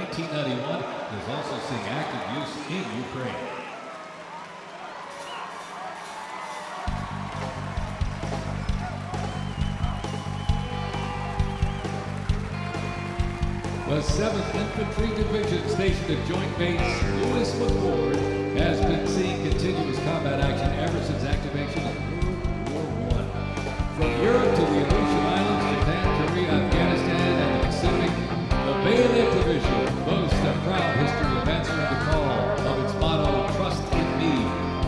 1991 and is also seeing active use in Ukraine. The 7th Infantry Division stationed at Joint Base Lewis McChord has been seeing continuous combat action ever since activation of World War I. From Europe to the Aleutian Islands, Japan, Korea, Afghanistan, and the Pacific, the Bayonet Division boasts a proud history of answering the call of its motto, Trust in Me,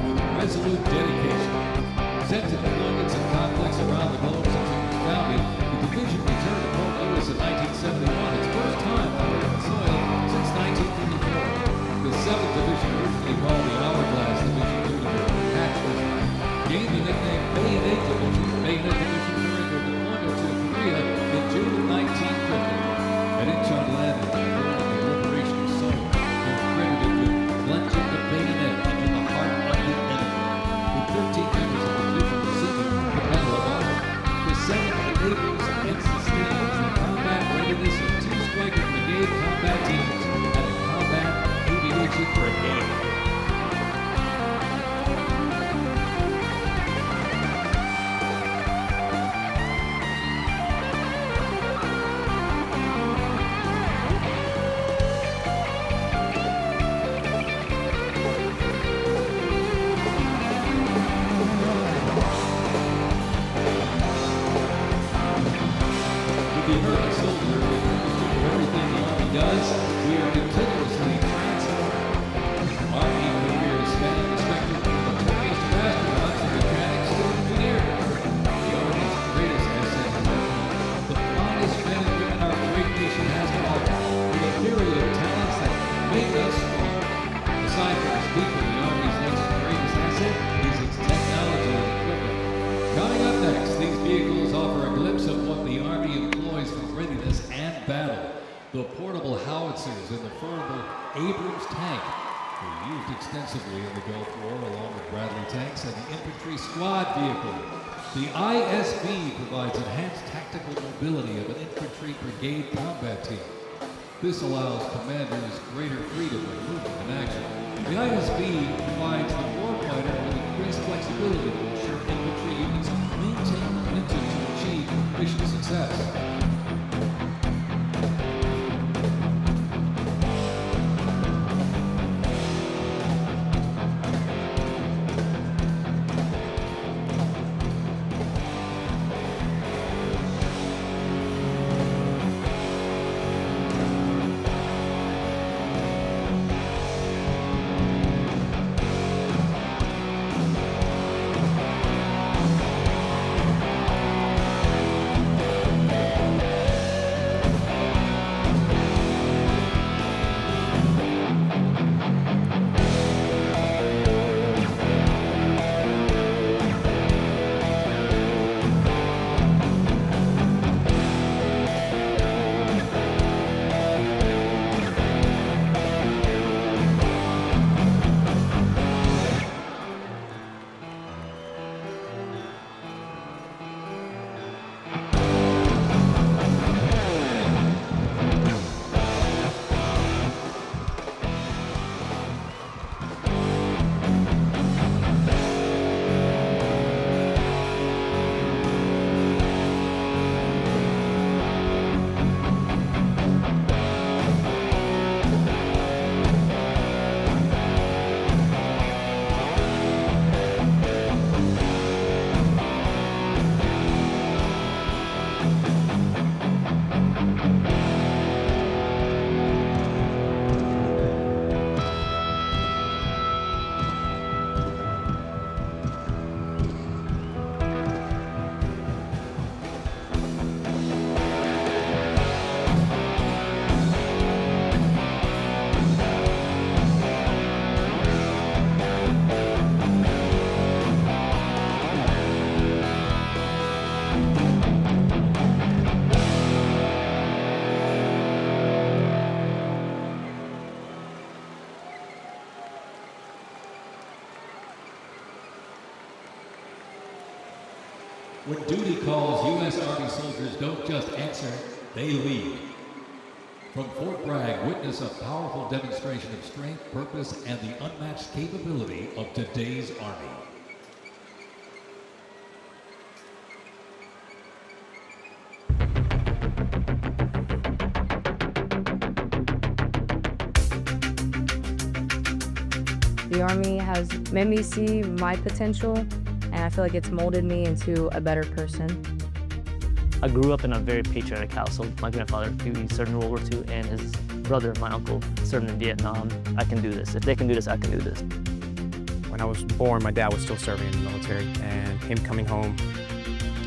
with resolute dedication. Sent to deployments and conflicts around the globe since it was founded, the division returned to Fort Lewis in 1971, its first time on American soil since 1934. The 7th Division, originally called the Hourglass Division due to their patchless, gained the nickname Bayonet Division during their deployment to Korea in June of 1950. At Incheon landing during the liberation of Seoul, they were credited with plunging the bayonet into the heart of the enemy. With 13 members of the division receiving the Medal of Honor, the 7th enables and sustains the combat readiness of 2 Striker Brigade combat teams and a combat aviation brigade. The American soldier is for everything the Army does. We are continuously transforming. Army careers spanning the spectrum from the notorious to astronauts and mechanics to engineers. The Army's greatest asset is the finest men and women our great nation has to offer, with a myriad of talents that make us strong. Aside from its people, the Army's next greatest asset is its technology and equipment. Coming up next, these vehicles offer a glimpse of what the Army employs for readiness and battle. The portable howitzers and the foldable Abrams tank were used extensively in the Gulf War along with Bradley tanks and the infantry squad vehicle. The ISB provides enhanced tactical mobility of an infantry brigade combat team. This allows commanders greater freedom when moving in action. The ISB provides the warfighter with increased flexibility to ensure infantry units maintain momentum to achieve mission success. When duty calls, U.S. Army soldiers don't just answer, they lead. From Fort Bragg, witness a powerful demonstration of strength, purpose, and the unmatched capability of today's Army. The Army has made me see my potential, and I feel like it's molded me into a better person. I grew up in a very patriotic household. My grandfather, he served in World War II, and his brother, my uncle, served in Vietnam. I can do this. If they can do this, I can do this. When I was born, my dad was still serving in the military, and him coming home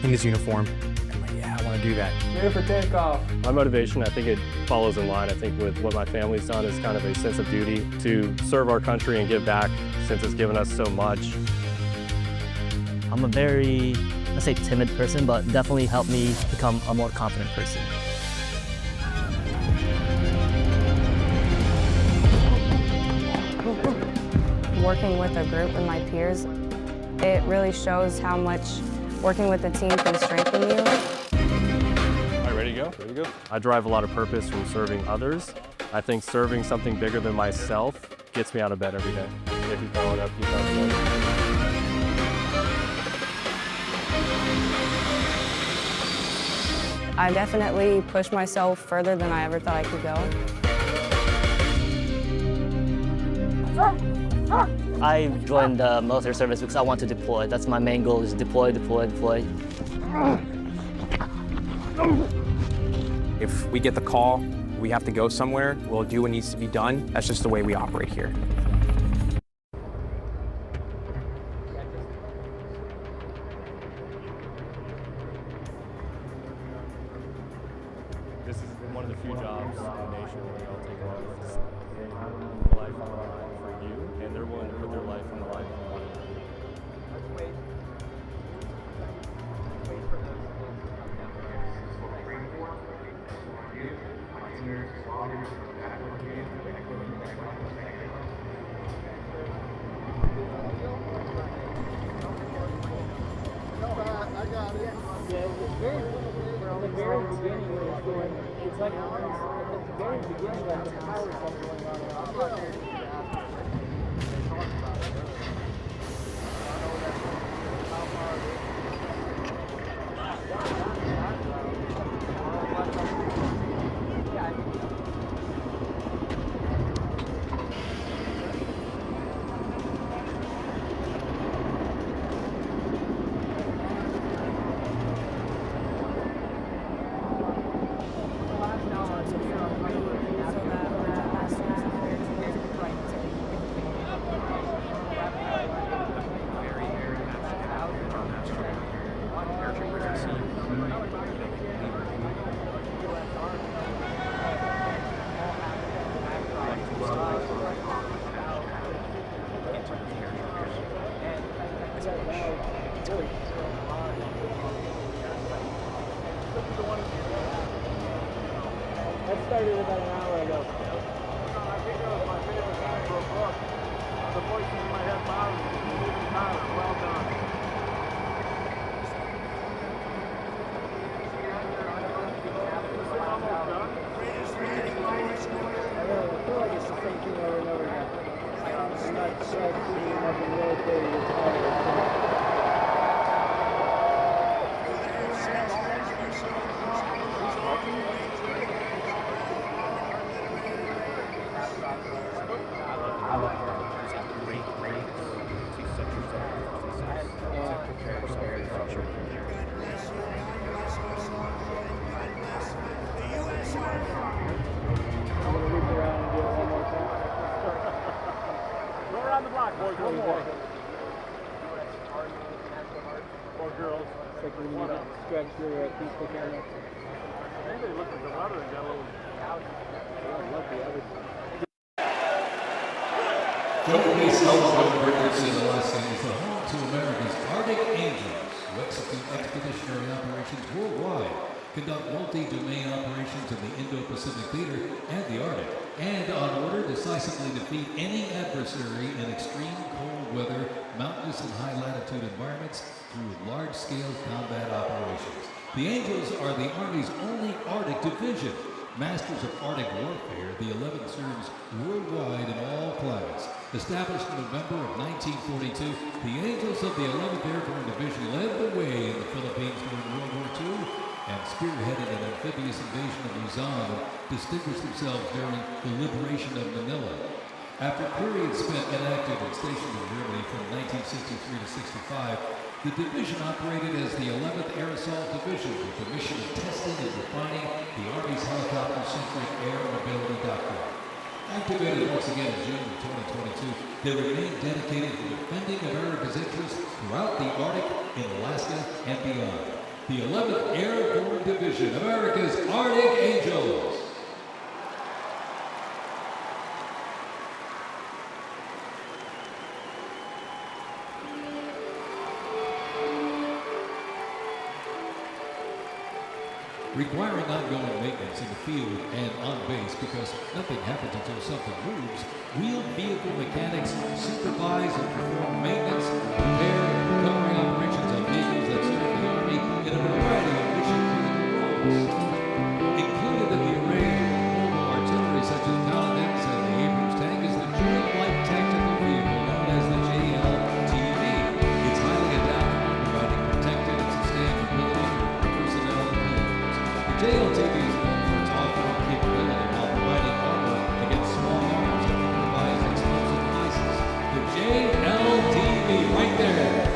in his uniform, I'm like, yeah, I want to do that. Ready for takeoff. My motivation, I think it follows in line, I think, with what my family's done is kind of a sense of duty to serve our country and give back since it's given us so much. I'm a very, let's say, timid person, but definitely helped me become a more confident person. Working with a group and my peers, it really shows how much working with a team can strengthen you. All right, ready to go? Ready to go. I derive a lot of purpose from serving others. I think serving something bigger than myself gets me out of bed every day. Yeah, keep going up, keep going up. I definitely pushed myself further than I ever thought I could go. I joined the military service because I want to deploy. That's my main goal, is deploy, deploy, deploy. If we get the call, we have to go somewhere, we'll do what needs to be done. That's just the way we operate here. This is one of the few jobs in the nation where they'll take on life on the line for you, and they're willing to put their life on the line for one another. That started about an hour ago. I think that was my favorite time for a book. The voices in my head, Bob, well done. I feel like it's the same thing over and over again. It's not self-creating, nothing military. One more. Or girls. It's like when you stretch your peaceful camera. Maybe they looked at the rudder and got a little... Showcase Celebrating is Alaska is the home to America's Arctic Angels, who execute expeditionary operations worldwide, conduct multi-domain operations in the Indo-Pacific Theater and the Arctic, and on order decisively defeat any adversary in extreme cold weather, mountainous and high-latitude environments through large-scale combat operations. The Angels are the Army's only Arctic division, Masters of Arctic Warfare, the 11th serves worldwide in all climates. Established in November of 1942, the Angels of the 11th Airborne Division led the way in the Philippines during World War II and spearheaded an amphibious invasion of Luzon and distinguished themselves during the liberation of Manila. After periods spent inactive and stationed in Germany from 1963 to 65, the division operated as the 11th Air Assault Division with the mission of testing and refining the Army's helicopter-centric air mobility doctrine. Activated once again in June of 2022, they remain dedicated to defending America's interests throughout the Arctic, in Alaska, and beyond. The 11th Airborne Division, America's Arctic Angels. Requiring ongoing maintenance in the field and on base because nothing happens until something moves, wheeled vehicle mechanics supervise and perform maintenance, repair, and recovery operations on vehicles that serve the Army in a variety of mission-critical roles. Included in the array of mobile artillery such as Paladins and the Abrams tank is the Joint Light Tactical Vehicle known as the JLTV. It's highly adaptable, providing protected and sustained mobility for personnel and vehicles. The JLTV is known for its off-road capability while providing armor against small arms and improvised explosive devices. The JLTV, right there.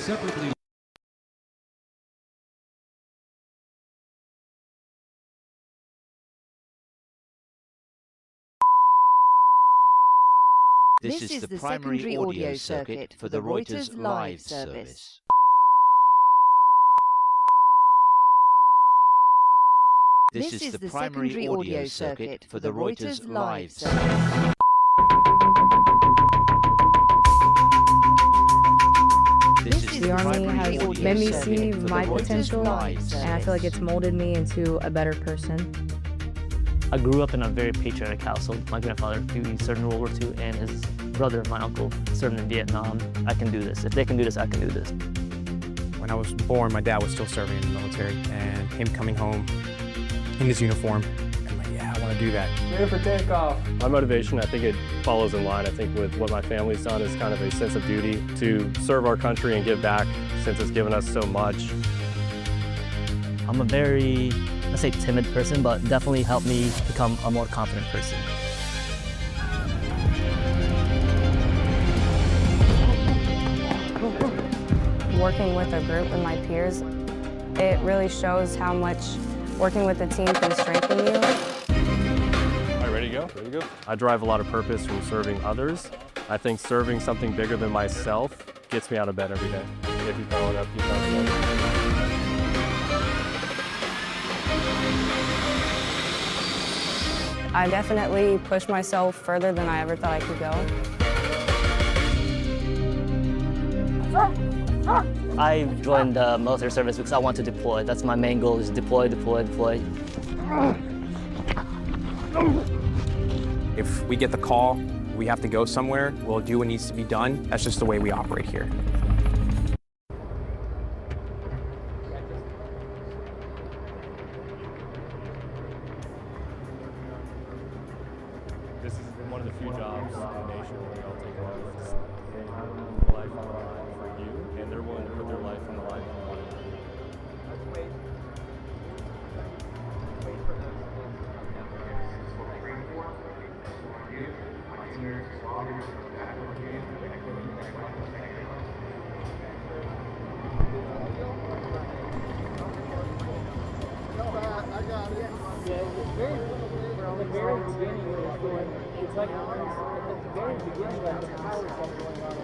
separately. This is the primary audio circuit for the Reuters live service. This is the primary audio circuit for the Reuters live service. The Army has made me see my potential, and I feel like it's molded me into a better person. I grew up in a very patriotic household. My grandfather, he served in World War II, and his brother, my uncle, served in Vietnam. I can do this. If they can do this, I can do this. When I was born, my dad was still serving in the military, and him coming home in his uniform, I'm like, yeah, I want to do that. Ready for takeoff. My motivation, I think it follows in line. I think with what my family's done is kind of a sense of duty to serve our country and give back since it's given us so much. I'm a very, let's say, timid person, but definitely helped me become a more confident person. Working with a group and my peers, it really shows how much working with a team can strengthen you. All right, ready to go? Ready to go. I derive a lot of purpose from serving others. I think serving something bigger than myself gets me out of bed every day. If you follow it up, you follow it up. I definitely pushed myself further than I ever thought I could go. I joined the military service because I want to deploy. That's my main goal, is deploy, deploy, deploy. If we get the call, we have to go somewhere, we'll do what needs to be done. That's just the way we operate here. This is one of the few jobs in the nation where we all take a life on the line for you, and they're willing to put their life on the line for you. It's like at the very beginning, like the power stuff going on.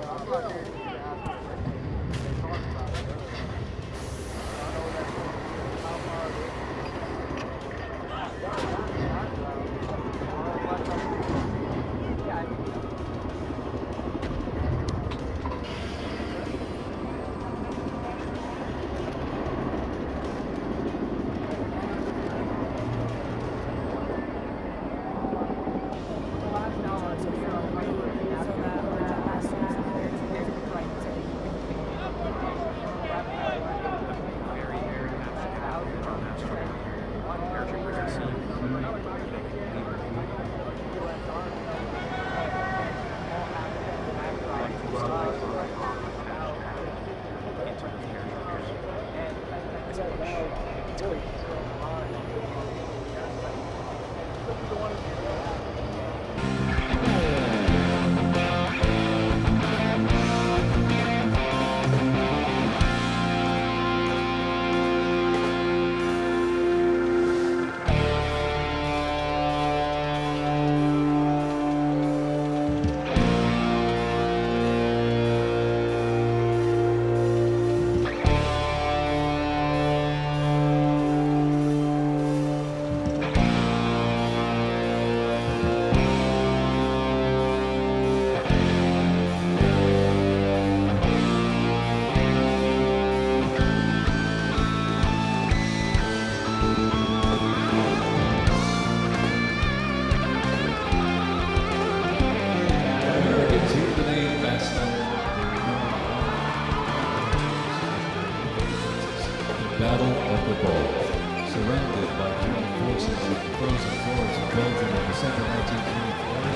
Battle of the Bulge. Surrounded by German forces in the frozen forests of Belgium in December 1944,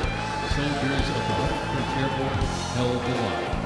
soldiers of the 101st Airborne held the line.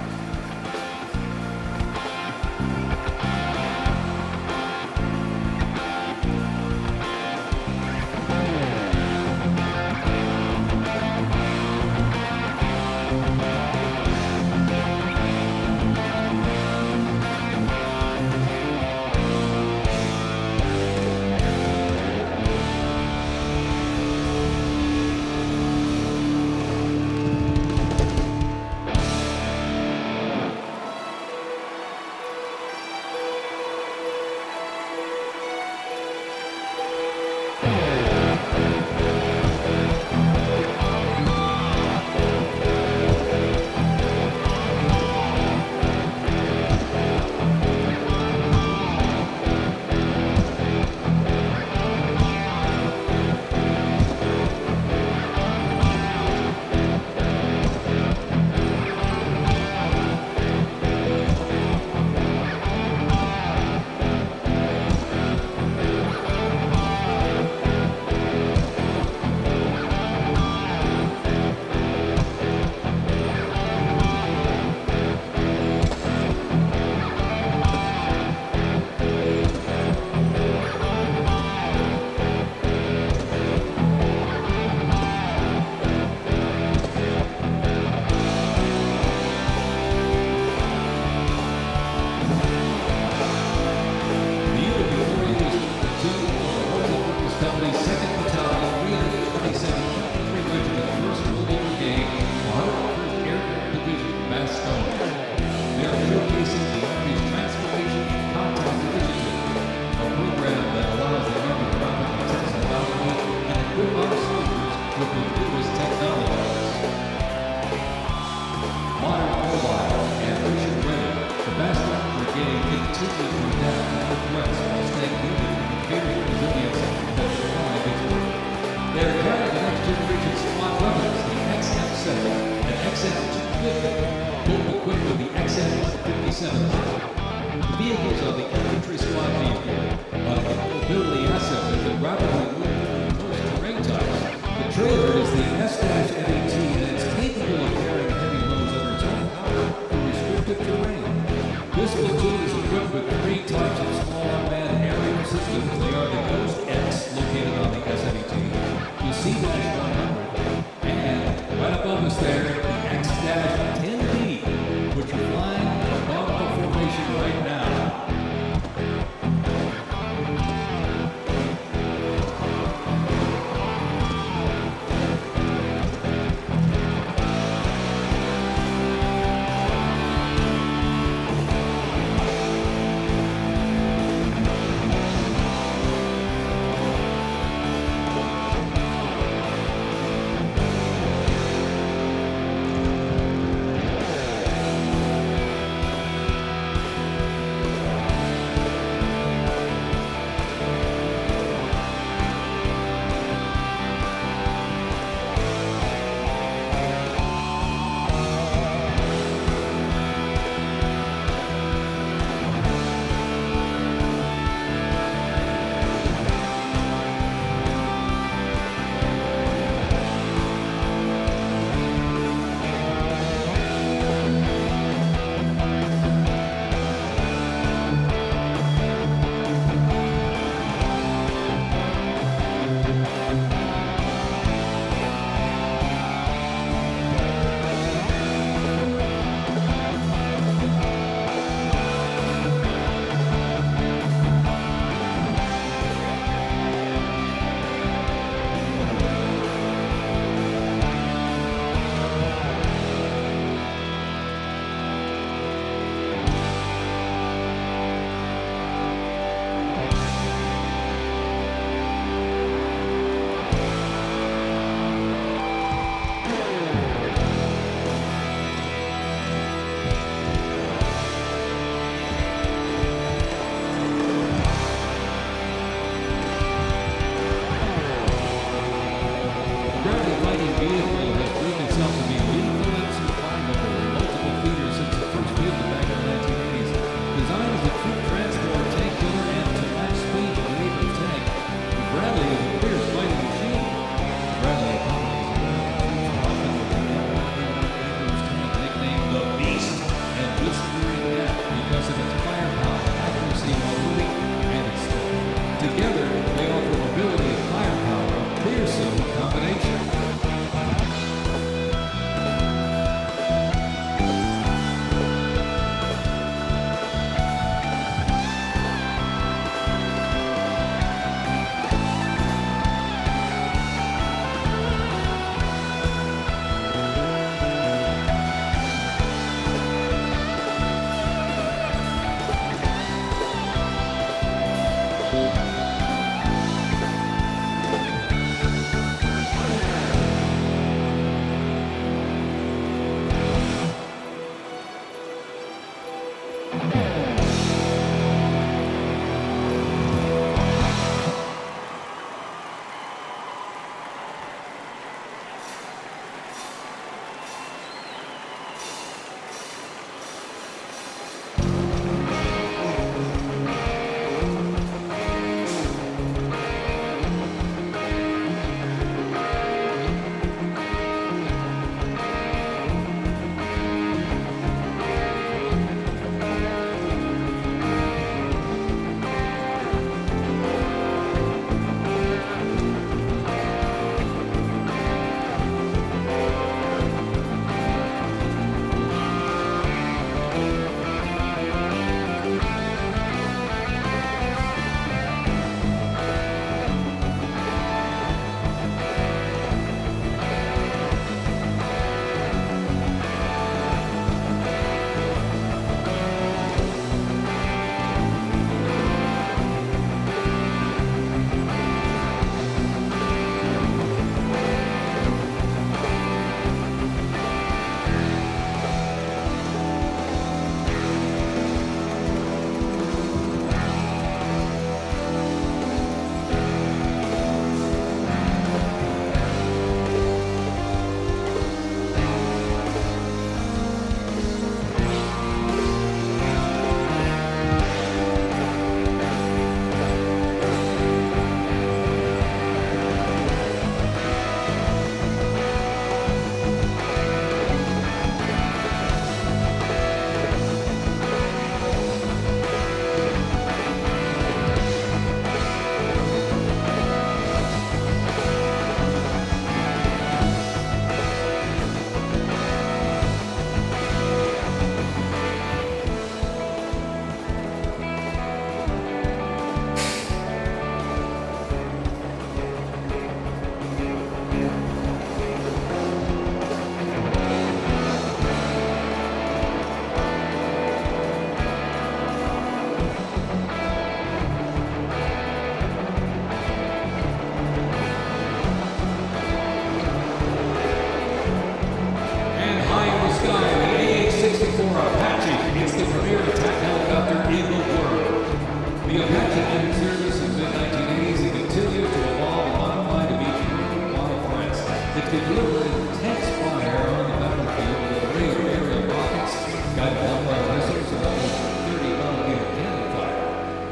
continue to adapt to new threats while staying rooted in the fierce resilience that define its work. They are carrying the next generation squad weapons, the XM7 and XM250, both equipped with the XM157. The vehicles are the infantry squad vehicle, a mobility asset that can rapidly move through most terrain types. The trailer is the S-MET, and it's capable of carrying heavy loads under its own power through restricted terrain. This platoon is equipped with 3 types of small unmanned aerial systems. They are the Ghost X, located on the S-MET, the C-100, and right above us there, the X-10B, which are flying above the formation right now.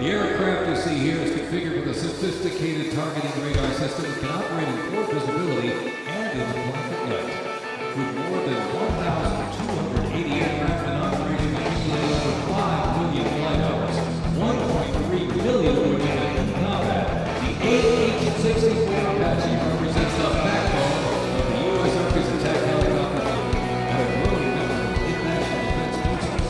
The aircraft you see here is configured with a sophisticated targeting radar system that can operate in poor visibility and in the black of night. With more than 1,280 aircraft in operation accumulating over 5 million flight hours, 1.3 million women in combat, the AH-64 Apache represents the backbone of the U.S. Army's attack helicopter fleet and a growing number of international defense forces.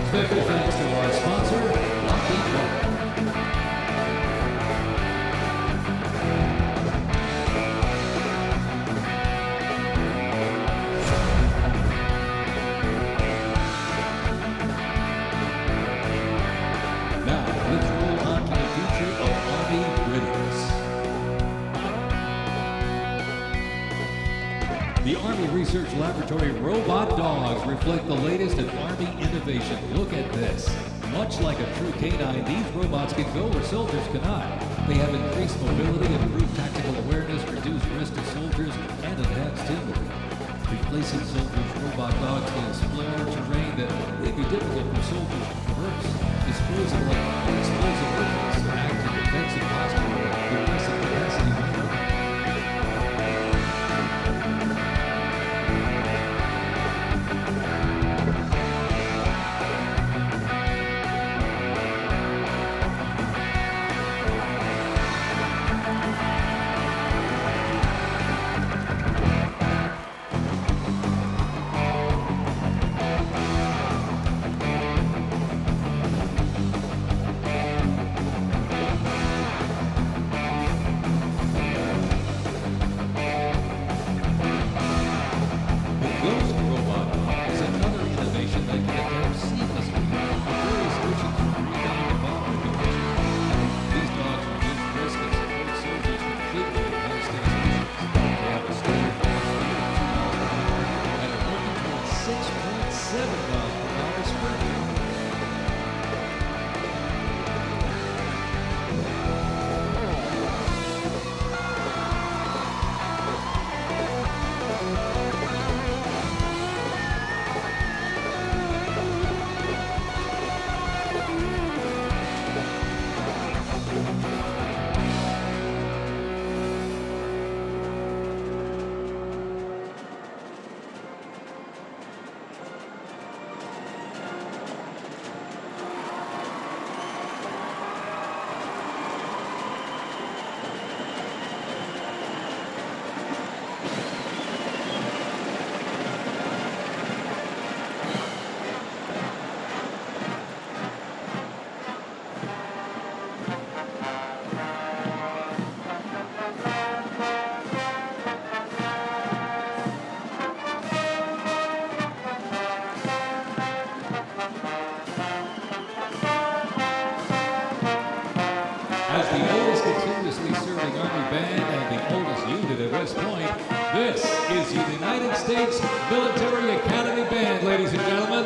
Special thanks to our sponsor, Lockheed Martin. Now, let's roll on to the future of Army readiness. The Army Research Laboratory robot dogs reflect the latest in Army innovation. Look at this. Much like a true canine, these robots can go where soldiers cannot. They have increased mobility, improved tactical awareness, reduced risk to soldiers, and enhanced teamwork. Replacing soldiers, robot dogs can explore terrain that may be difficult for soldiers to traverse. Disposable weapons to act in defensive posture with aggressive capacity maneuver. As the oldest continuously serving Army band and the oldest unit at West Point, this is the United States Military Academy Band, ladies and gentlemen.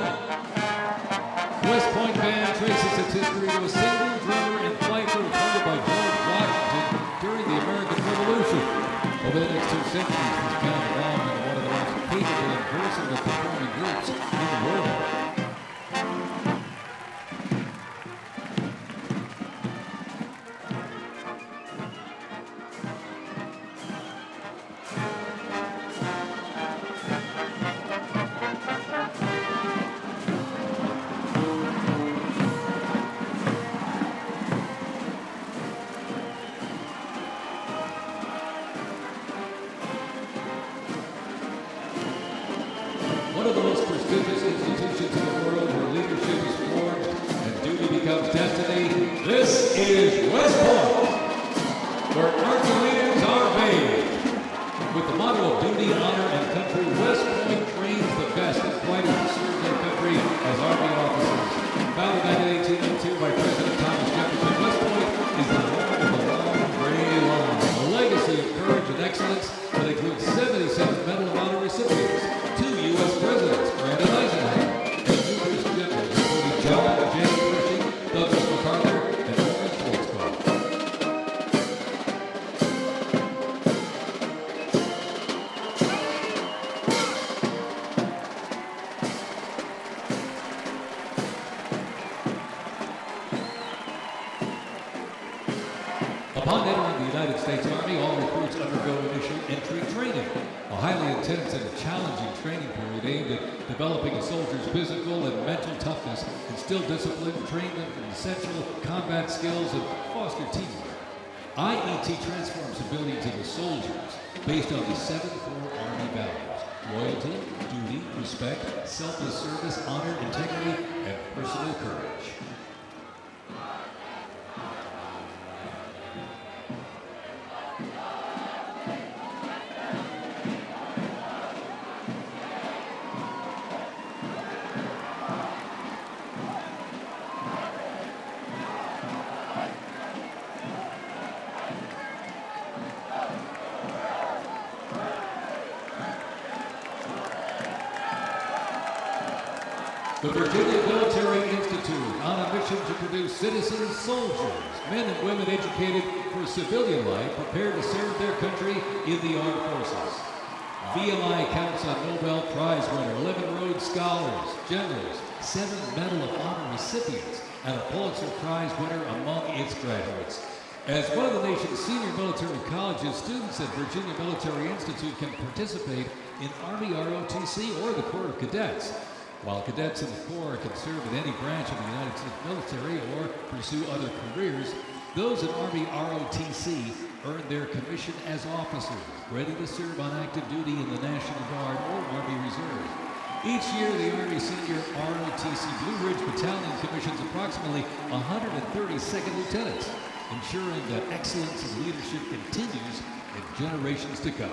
West Point Band traces its history to a single drummer and fighter appointed by George Washington during the American Revolution. Over the next 2 centuries, this band evolved into one of the most capable and versatile performing groups in the world. One of the most prestigious institutions in the world where leadership is forged and duty becomes destiny. This is West Point, where Army leaders are made. With the motto of duty, honor, and country, West Point trains the best in fighters to serve their country as Army officers. Founded in 1802 by President Thomas Jefferson, West Point is the home of the long gray line, a legacy of courage Upon entering the United States Army, all recruits undergo initial entry training, a highly intense and challenging training period aimed at developing a soldier's physical and mental toughness, instill discipline, train them in essential combat skills, and foster teamwork. IET transforms abilities into soldiers based on the 7 core Army values: loyalty, duty, respect, selfless service, honor, integrity, and personal courage. The Virginia Military Institute, on a mission to produce citizen soldiers, men and women educated for civilian life, prepared to serve their country in the armed forces. VMI counts on Nobel Prize winner, 11 Rhodes Scholars, generals, 7 Medal of Honor recipients, and a Pulitzer Prize winner among its graduates. As one of the nation's senior military colleges, students at Virginia Military Institute can participate in Army ROTC or the Corps of Cadets. While cadets in the Corps can serve in any branch of the United States military or pursue other careers, those in Army ROTC earn their commission as officers, ready to serve on active duty in the National Guard or Army Reserve. Each year, the Army Senior ROTC Blue Ridge Battalion commissions approximately 130 second lieutenants, ensuring that excellence in leadership continues in generations to come.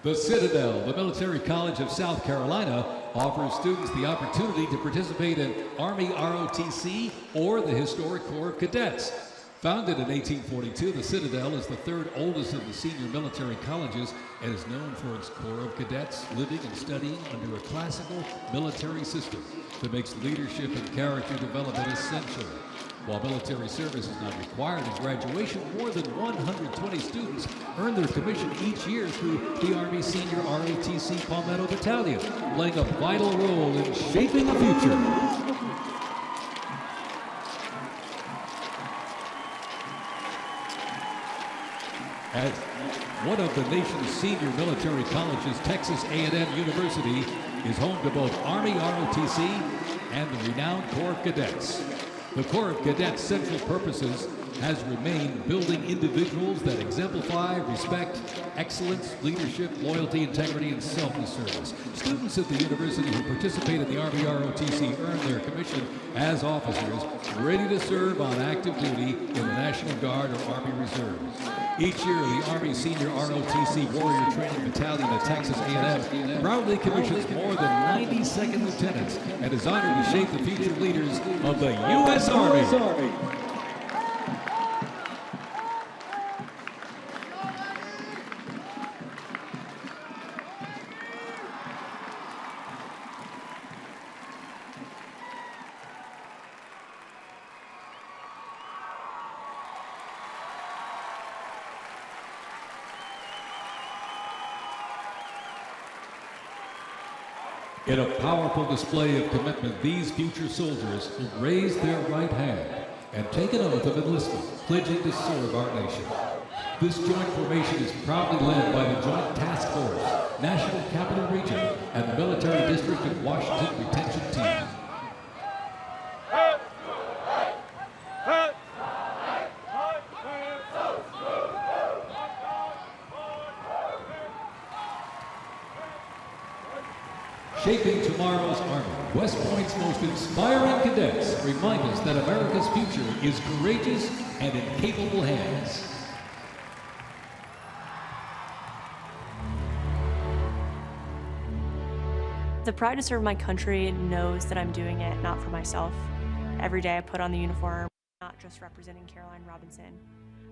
The Citadel, the Military College of South Carolina, offers students the opportunity to participate in Army ROTC or the historic Corps of Cadets. Founded in 1842, the Citadel is the 3rd oldest of the senior military colleges and is known for its Corps of Cadets living and studying under a classical military system that makes leadership and character development essential. While military service is not required in graduation, more than 120 students earn their commission each year through the Army Senior ROTC Palmetto Battalion, playing a vital role in shaping the future. As one of the nation's senior military colleges, Texas A&M University is home to both Army ROTC and the renowned Corps of Cadets. The Corps of Cadets' central purposes has remained building individuals that exemplify respect, excellence, leadership, loyalty, integrity, and selfless service. Students at the university who participate in the Army ROTC earn their commission as officers, ready to serve on active duty in the National Guard or Army Reserves. Each year, the Army Senior ROTC Warrior Training Battalion at Texas A&M proudly commissions more than 90 second lieutenants and is honored to shape the future leaders of the U.S. Army. In a powerful display of commitment, these future soldiers will raise their right hand and take an oath of enlistment, pledging to serve our nation. This joint formation is proudly led by the Joint Task Force, National Capital Region, and the Military District of Washington Retention Team. Shaping tomorrow's Army, West Point's most inspiring cadets remind us that America's future is courageous and in capable hands. The pride to serve my country knows that I'm doing it not for myself. Every day I put on the uniform, not just representing Caroline Robinson.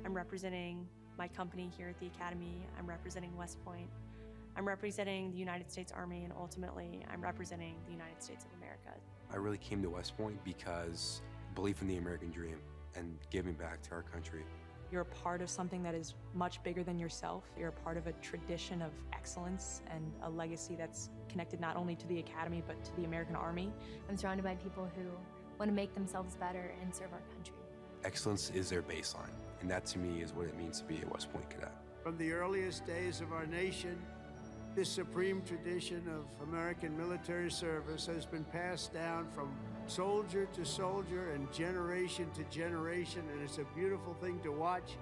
I'm representing my company here at the Academy. I'm representing West Point. I'm representing the United States Army, and ultimately, I'm representing the United States of America. I really came to West Point because belief in the American dream and giving back to our country. You're a part of something that is much bigger than yourself. You're a part of a tradition of excellence and a legacy that's connected not only to the Academy, but to the American Army. I'm surrounded by people who want to make themselves better and serve our country. Excellence is their baseline, and that to me is what it means to be a West Point cadet. From the earliest days of our nation, this supreme tradition of American military service has been passed down from soldier to soldier and generation to generation, and it's a beautiful thing to watch.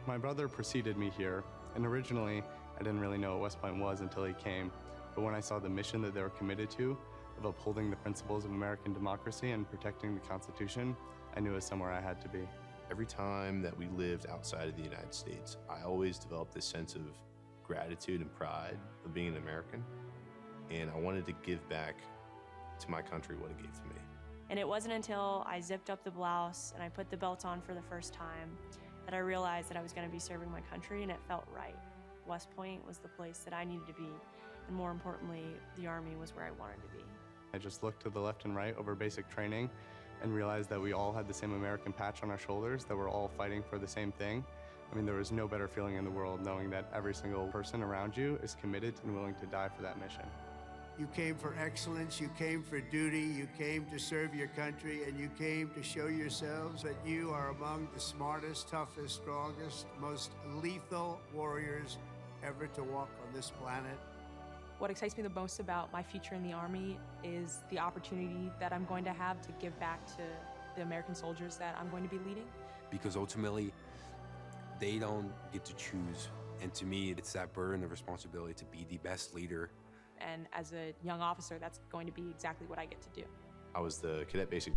My brother preceded me here, and originally I didn't really know what West Point was until he came. But when I saw the mission that they were committed to, of upholding the principles of American democracy and protecting the Constitution, I knew it was somewhere I had to be. Every time that we lived outside of the United States, I always developed this sense of gratitude and pride of being an American, and I wanted to give back to my country what it gave to me. And it wasn't until I zipped up the blouse and I put the belt on for the first time that I realized that I was going to be serving my country, and it felt right. West Point was the place that I needed to be, and more importantly, the Army was where I wanted to be. I just looked to the left and right over basic training and realized that we all had the same American patch on our shoulders, that we're all fighting for the same thing. I mean, there was no better feeling in the world knowing that every single person around you is committed and willing to die for that mission. You came for excellence, you came for duty, you came to serve your country, and you came to show yourselves that you are among the smartest, toughest, strongest, most lethal warriors ever to walk on this planet. What excites me the most about my future in the Army is the opportunity that I'm going to have to give back to the American soldiers that I'm going to be leading. Because ultimately, they don't get to choose. And to me, it's that burden of responsibility to be the best leader. And as a young officer, that's going to be exactly what I get to do. I was the cadet basic.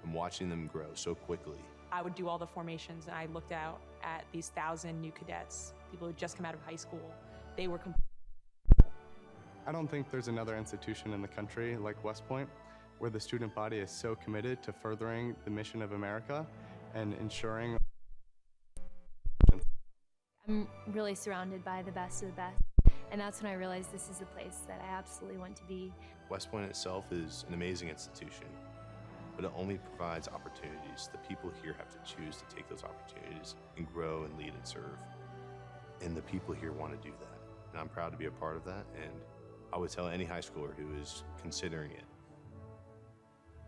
I'm watching them grow so quickly. I would do all the formations, and I looked out at these 1,000 new cadets, people who just come out of high school. They were I don't think there's another institution in the country like West Point where the student body is so committed to furthering the mission of America and ensuring. I'm really surrounded by the best of the best, and that's when I realized this is the place that I absolutely want to be. West Point itself is an amazing institution, but it only provides opportunities. The people here have to choose to take those opportunities and grow and lead and serve. And the people here want to do that. And I'm proud to be a part of that. And I would tell any high schooler who is considering it,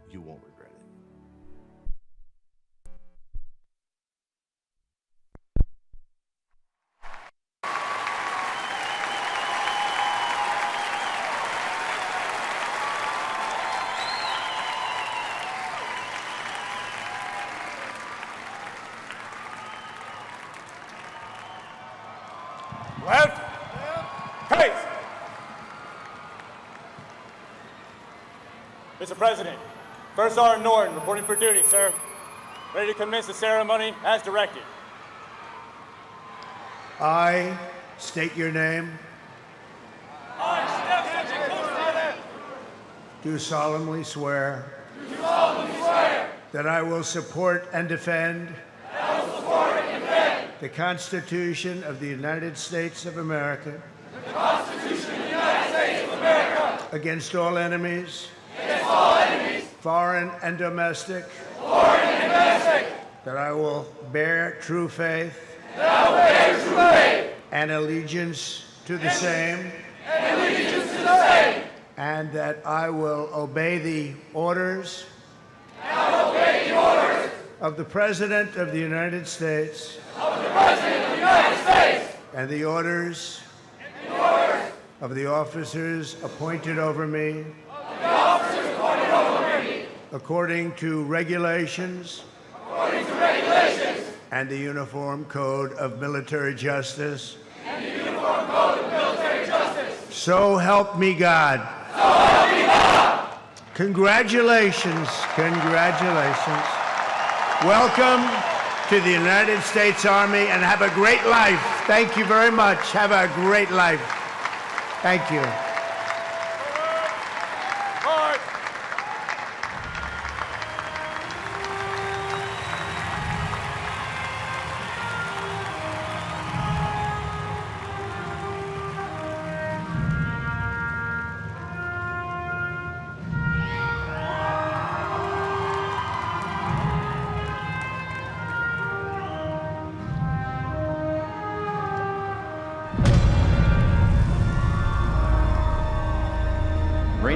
you won't regret it. Left. Pace. Mr. President, First Sergeant Norton reporting for duty, sir. Ready to commence the ceremony as directed. I state your name. Do solemnly swear. That I will support and defend. The Constitution of the United States of America. The Constitution of the United States of America. Against all enemies. Against all enemies. Foreign and domestic. Foreign and domestic. That I will bear true faith. That I will bear true faith. And allegiance to the same. And allegiance to the same. And that I will obey the orders. And I will obey the orders. Of the President of the United States. Of the President of the United States. And the orders. And the orders. Of the officers appointed over me. Of the officers appointed over me. According to regulations. According to regulations. And the Uniform Code of Military Justice. And the Uniform Code of Military Justice. So help me God. So help me God. Congratulations. Congratulations. Welcome to the United States Army, and have a great life. Thank you very much. Have a great life. Thank you.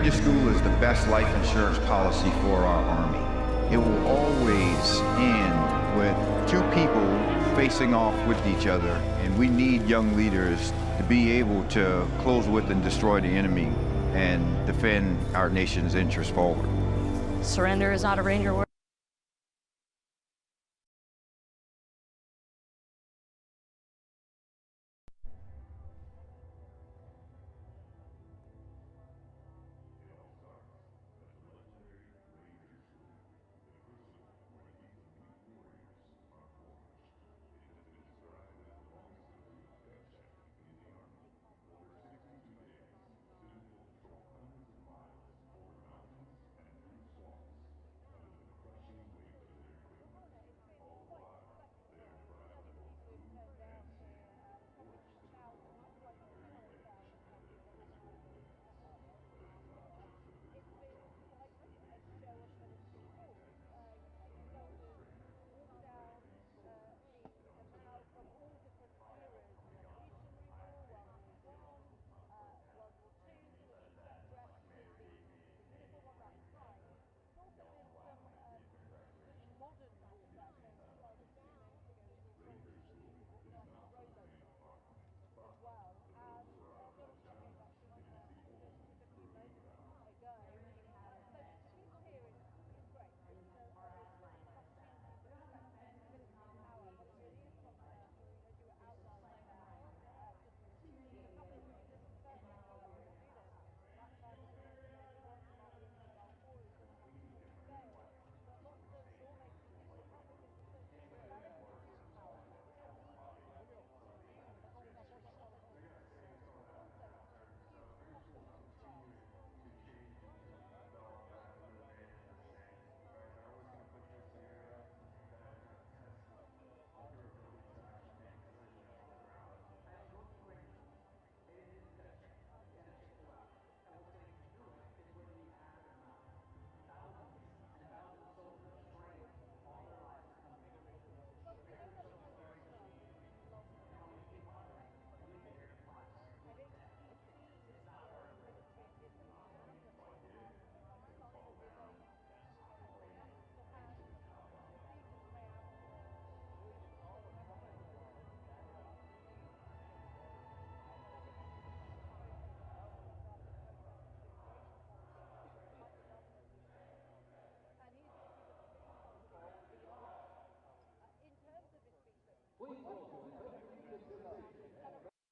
Graduate school is the best life insurance policy for our Army. It will always end with two people facing off with each other, and we need young leaders to be able to close with and destroy the enemy and defend our nation's interests forward. Surrender is not a Ranger word.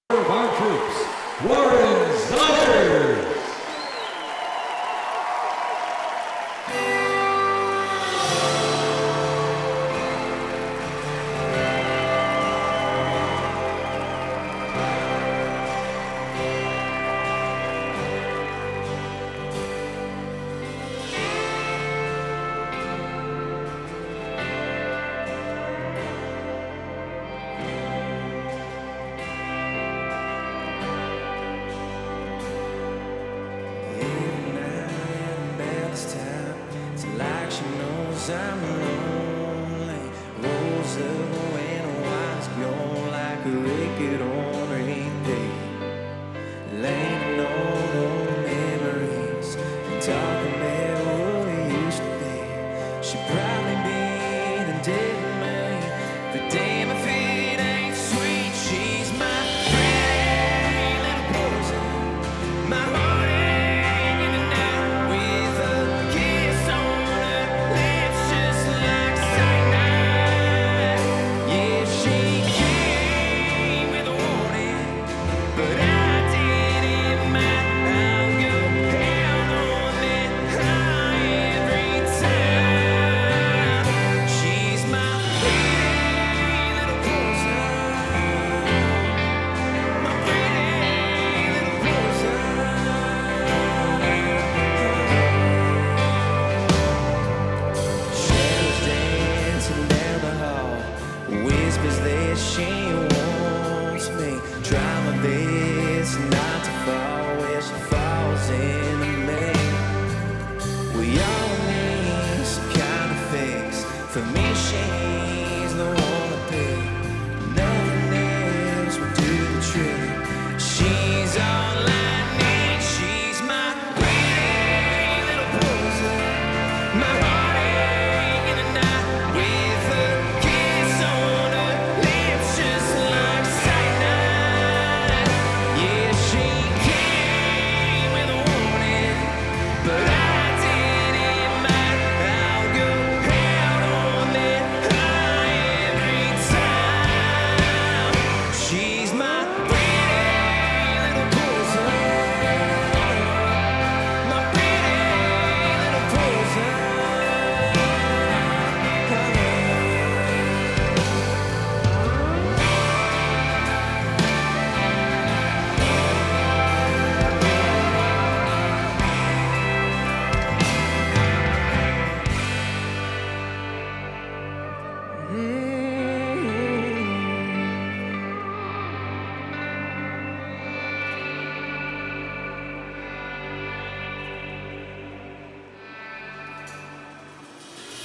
Of our troops, Warren Saunders. I'm lonely, rolls up when a wife's gone like a wicked on rain day. Laying on old memories and talking about what we used to be. She'd probably be the dead of me, but damn if it ain't sweet. She's my pretty little poison, my morning in the night with a kiss on her lips. Just like cyanide. Yeah, she came with a warm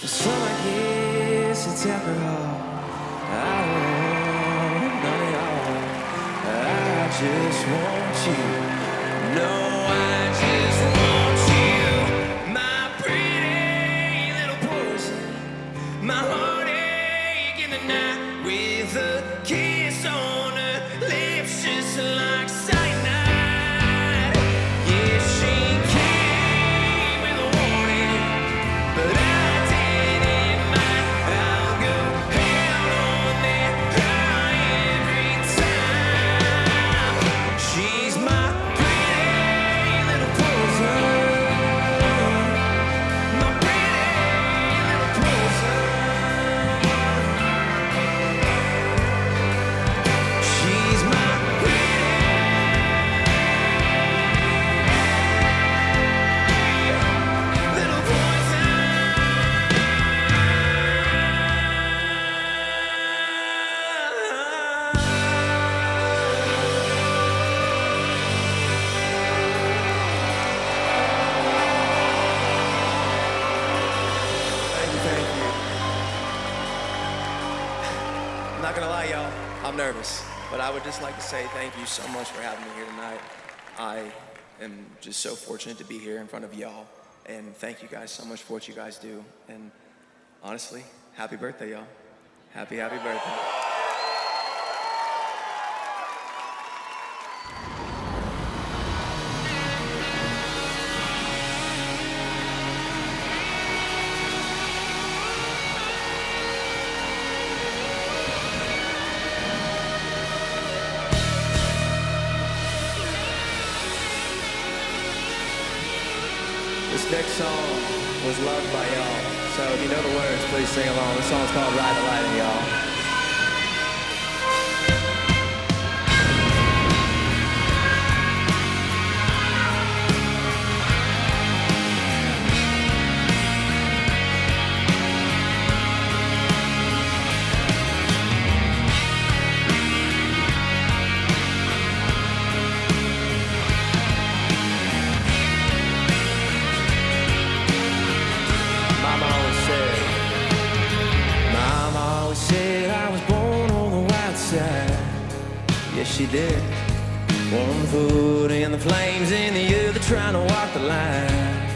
Some I guess it's alcohol. I want none of y'all. I just want you. No, I just want you. My pretty little poison. My heartache in the night with a kiss on her lips just like cyanide. Yeah, she came with a warning, but I didn't mind. I'll go hell on that high every time. She's my pretty little poison. My pretty little poison. She's my little poison. Thank you. I'm not gonna lie, y'all. I'm nervous, but I would just like to say thank you so much for having me here tonight. I am just so fortunate to be here in front of y'all, and thank you guys so much for what you guys do. And honestly, happy birthday, y'all. Happy birthday. This next song was loved by y'all, so if you know the words, please sing along. The song's called Ride the Lightning, y'all. Mama always said I was born on the wild side. Yes, she did. One foot in the flames and the other trying to walk the line.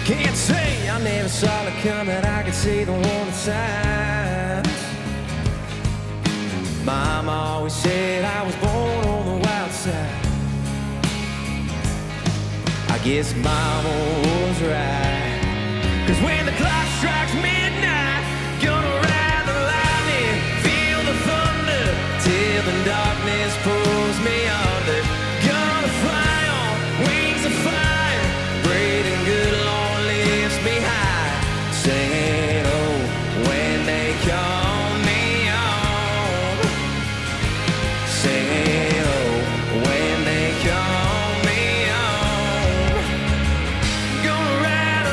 Can't say I never saw it coming. I could see the warning signs. Mama always said I was born on the wild side. I guess Mama was right. 'Cause when the clock strikes midnight, gonna ride the lightning, feel the thunder, till the darkness pulls me under. Gonna fly on wings of fire, breathing good, Lord lifts me high. Singing, oh, when they call me on. Singing, oh, when they call me on. Gonna ride the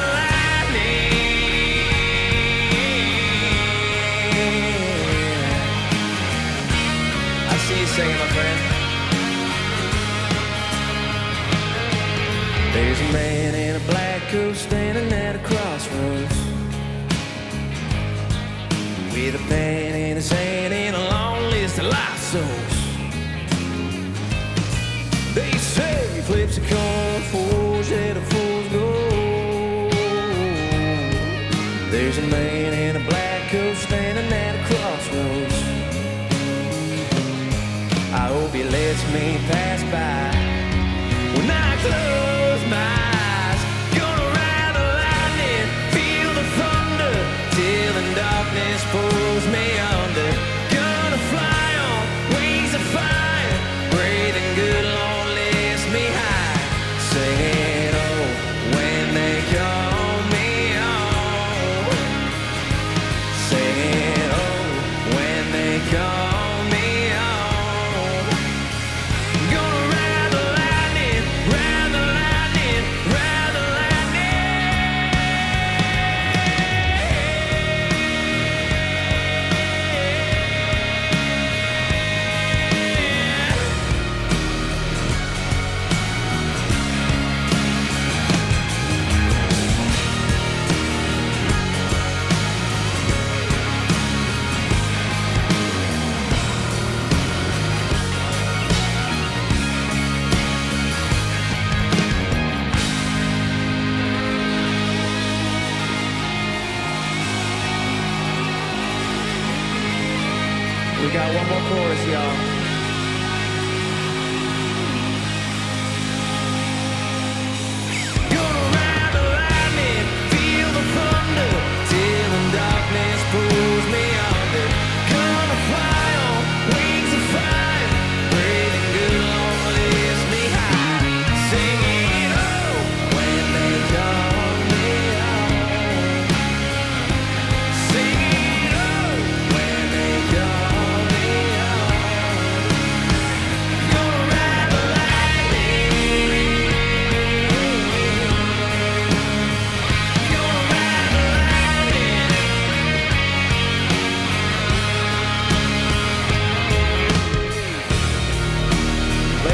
I see you singing, my friend. There's a man in a black coat standing at a crossroads, with a pen in his hand and a long list of life souls. They say flips a coin, fools at a fool's gold. There's a man in a black coat standing at a crossroads. I hope he lets me pass by when I close my eyes. Gonna ride the lightning, feel the thunder, till the darkness pulls me under. Gonna fly on wings of fire, breathing good, Lord lifts me high. Singing, oh, when they call me on. Singing, oh, when they call me on. Gonna ride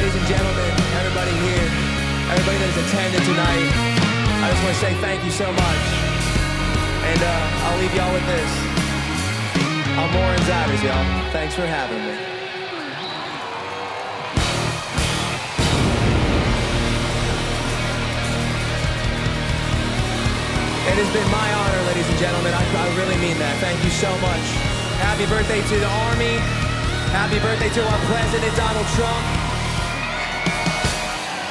ladies and gentlemen, everybody here, everybody that has attended tonight, I just want to say thank you so much. And I'll leave y'all with this. I'm Warren Zatters, y'all. Thanks for having me. It has been my honor, ladies and gentlemen. I really mean that. Thank you so much. Happy birthday to the Army. Happy birthday to our President, Donald Trump.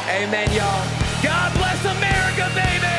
Amen, y'all. God bless America, baby!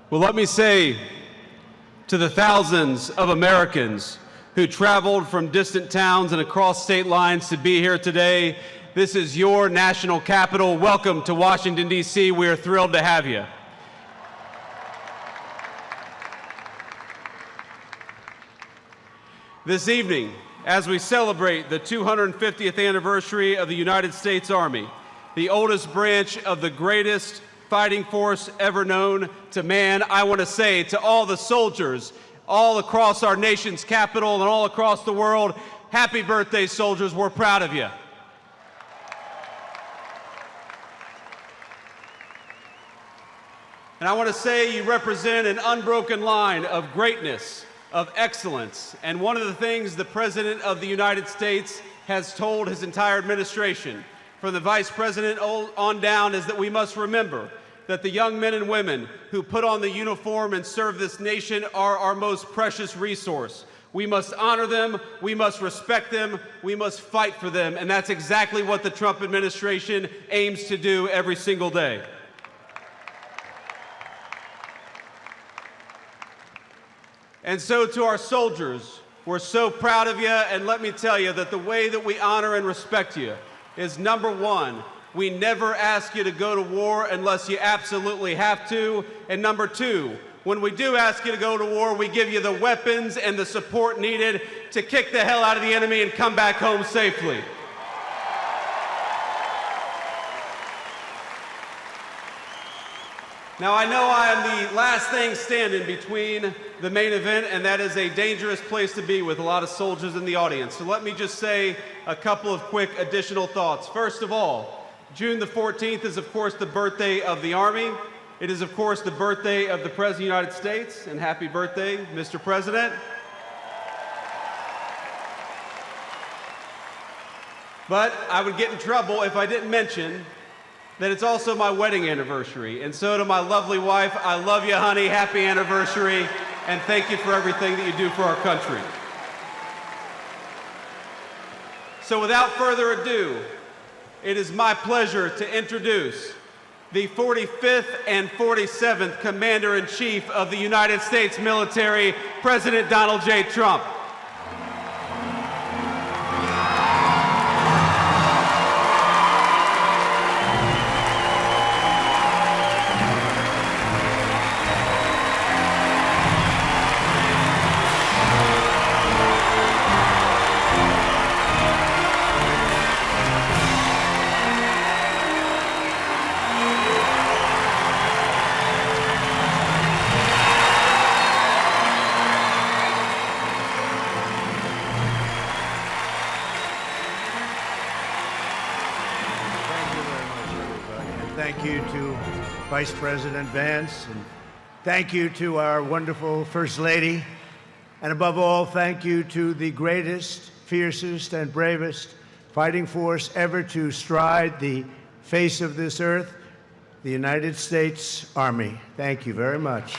Well, let me say to the thousands of Americans who traveled from distant towns and across state lines to be here today, this is your national capital. Welcome to Washington, D.C. We are thrilled to have you. This evening, as we celebrate the 250th anniversary of the United States Army, the oldest branch of the greatest fighting force ever known to man, I want to say to all the soldiers all across our nation's capital and all across the world, happy birthday, soldiers. We're proud of you. And I want to say you represent an unbroken line of greatness, of excellence. And one of the things the President of the United States has told his entire administration, from the Vice President on down, is that we must remember that the young men and women who put on the uniform and serve this nation are our most precious resource. We must honor them, we must respect them, we must fight for them, and that's exactly what the Trump administration aims to do every single day. And so to our soldiers, we're so proud of you, and let me tell you that the way that we honor and respect you is, number one, we never ask you to go to war unless you absolutely have to, and number two, when we do ask you to go to war, we give you the weapons and the support needed to kick the hell out of the enemy and come back home safely. Now, I know I am the last thing standing between the main event, and that is a dangerous place to be with a lot of soldiers in the audience. So let me just say a couple of quick additional thoughts. First of all, June the 14th is, of course, the birthday of the Army. It is, of course, the birthday of the President of the United States, and happy birthday, Mr. President. But I would get in trouble if I didn't mention that it's also my wedding anniversary. And so to my lovely wife, I love you, honey, happy anniversary, and thank you for everything that you do for our country. So without further ado, it is my pleasure to introduce the 45th and 47th Commander-in-Chief of the United States Military, President Donald J. Trump. Thank you to Vice President Vance, and thank you to our wonderful First Lady, and above all, thank you to the greatest, fiercest, and bravest fighting force ever to stride the face of this earth, the United States Army. Thank you very much.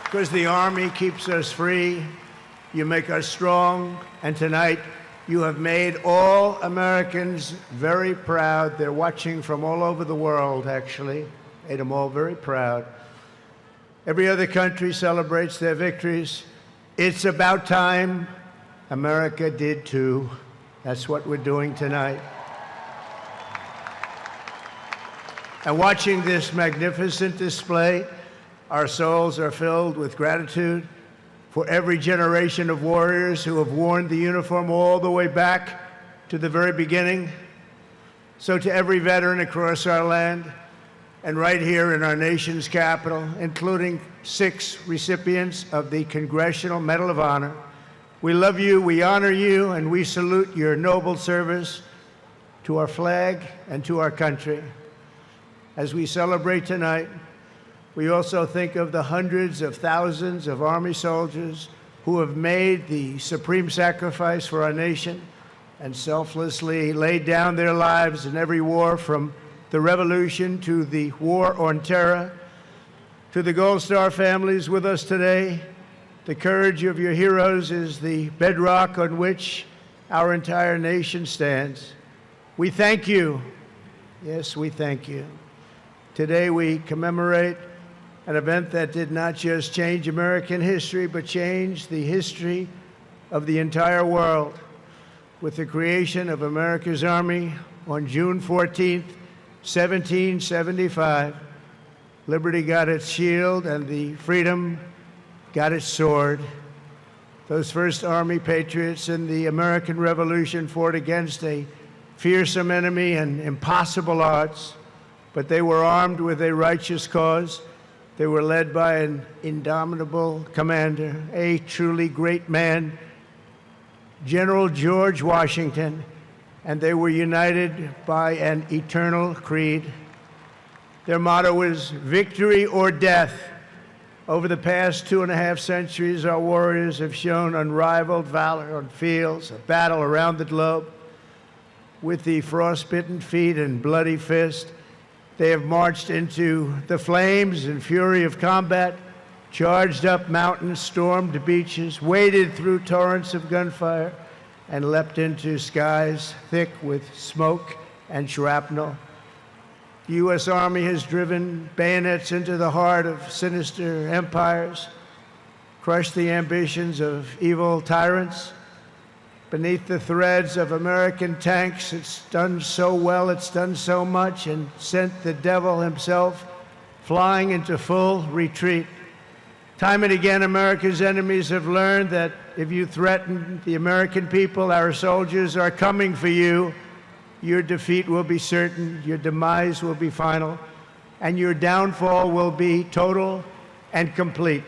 Because the Army keeps us free, you make us strong, and tonight, you have made all Americans very proud. They're watching from all over the world, actually. Made them all very proud. Every other country celebrates their victories. It's about time America did too. That's what we're doing tonight. And watching this magnificent display, our souls are filled with gratitude for every generation of warriors who have worn the uniform all the way back to the very beginning. So to every veteran across our land and right here in our nation's capital, including 6 recipients of the Congressional Medal of Honor, we love you, we honor you, and we salute your noble service to our flag and to our country. As we celebrate tonight, we also think of the hundreds of thousands of Army soldiers who have made the supreme sacrifice for our nation and selflessly laid down their lives in every war, from the Revolution to the War on Terror. To the Gold Star families with us today, the courage of your heroes is the bedrock on which our entire nation stands. We thank you. Yes, we thank you. Today we commemorate an event that did not just change American history, but changed the history of the entire world. With the creation of America's Army on June 14th, 1775, liberty got its shield and the freedom got its sword. Those first Army patriots in the American Revolution fought against a fearsome enemy and impossible odds, but they were armed with a righteous cause. They were led by an indomitable commander, a truly great man, General George Washington, and they were united by an eternal creed. Their motto is victory or death. Over the past 2.5 centuries, our warriors have shown unrivaled valor on fields of battle around the globe. With the frostbitten feet and bloody fist, they have marched into the flames and fury of combat, charged up mountains, stormed beaches, waded through torrents of gunfire, and leapt into skies thick with smoke and shrapnel. The U.S. Army has driven bayonets into the heart of sinister empires, crushed the ambitions of evil tyrants. Beneath the threads of American tanks, it's done so well, it's done so much, and sent the devil himself flying into full retreat. Time and again, America's enemies have learned that if you threaten the American people, our soldiers are coming for you, your defeat will be certain, your demise will be final, and your downfall will be total and complete.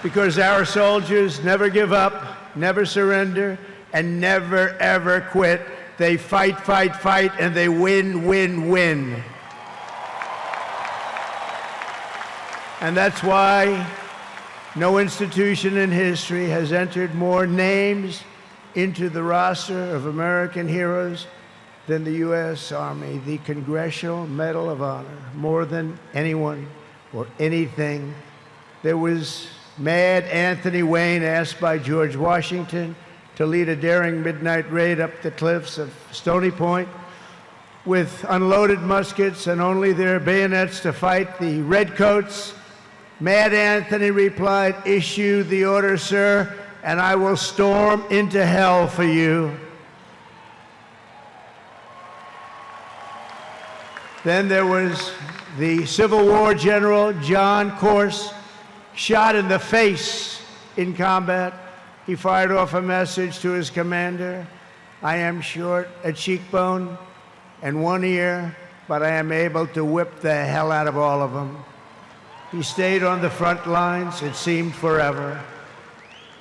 Because our soldiers never give up, never surrender, and never, ever quit. They fight, fight, fight, and they win, win, win. And that's why no institution in history has entered more names into the roster of American heroes than the U.S. Army, the Congressional Medal of Honor, more than anyone or anything. There was Mad Anthony Wayne, asked by George Washington to lead a daring midnight raid up the cliffs of Stony Point with unloaded muskets and only their bayonets to fight the redcoats. Mad Anthony replied, "Issue the order, sir, and I will storm into hell for you." Then there was the Civil War general, John Corse, shot in the face in combat. He fired off a message to his commander: "I am short a cheekbone and one ear, but I am able to whip the hell out of all of them." He stayed on the front lines, it seemed forever.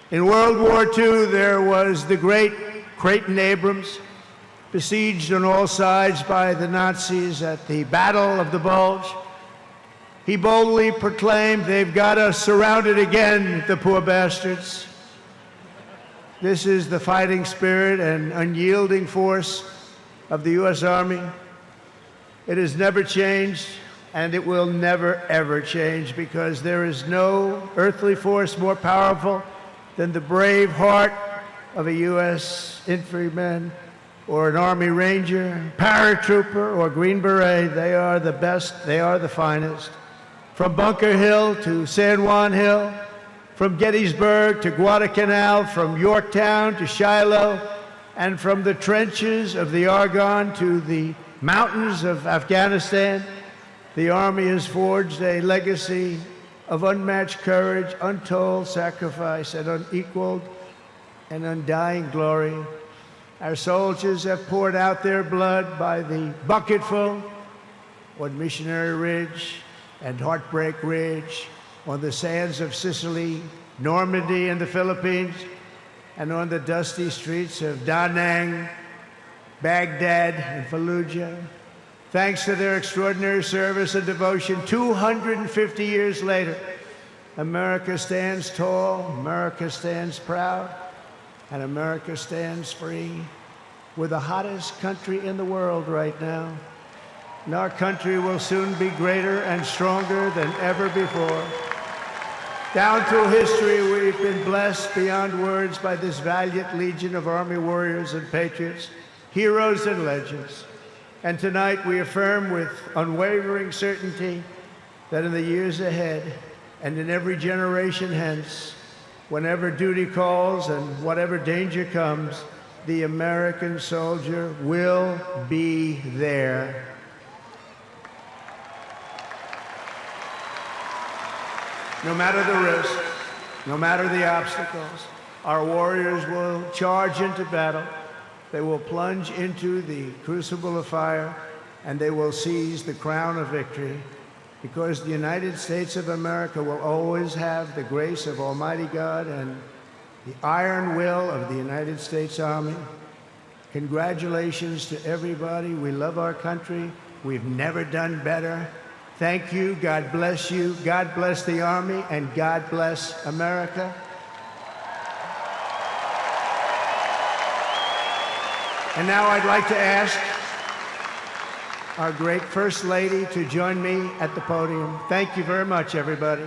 In World War II, there was the great Creighton Abrams, besieged on all sides by the Nazis at the Battle of the Bulge. He boldly proclaimed, "They've got us surrounded again, the poor bastards." This is the fighting spirit and unyielding force of the U.S. Army. It has never changed, and it will never, ever change, because there is no earthly force more powerful than the brave heart of a U.S. infantryman or an Army Ranger, paratrooper, or Green Beret. They are the best, they are the finest. From Bunker Hill to San Juan Hill, from Gettysburg to Guadalcanal, from Yorktown to Shiloh, and from the trenches of the Argonne to the mountains of Afghanistan, the Army has forged a legacy of unmatched courage, untold sacrifice, and unequaled and undying glory. Our soldiers have poured out their blood by the bucketful on Missionary Ridge and Heartbreak Ridge, on the sands of Sicily, Normandy and the Philippines, and on the dusty streets of Da Nang, Baghdad, and Fallujah. Thanks to their extraordinary service and devotion, 250 years later, America stands tall, America stands proud, and America stands free. We're the hottest country in the world right now. And our country will soon be greater and stronger than ever before. Down through history, we've been blessed beyond words by this valiant legion of Army warriors and patriots, heroes and legends. And tonight we affirm with unwavering certainty that in the years ahead and in every generation hence, whenever duty calls and whatever danger comes, the American soldier will be there. No matter the risk, no matter the obstacles, our warriors will charge into battle. They will plunge into the crucible of fire, and they will seize the crown of victory, because the United States of America will always have the grace of Almighty God and the iron will of the United States Army. Congratulations to everybody. We love our country. We've never done better. Thank you. God bless you. God bless the Army, and God bless America. And now I'd like to ask our great First Lady to join me at the podium. Thank you very much, everybody.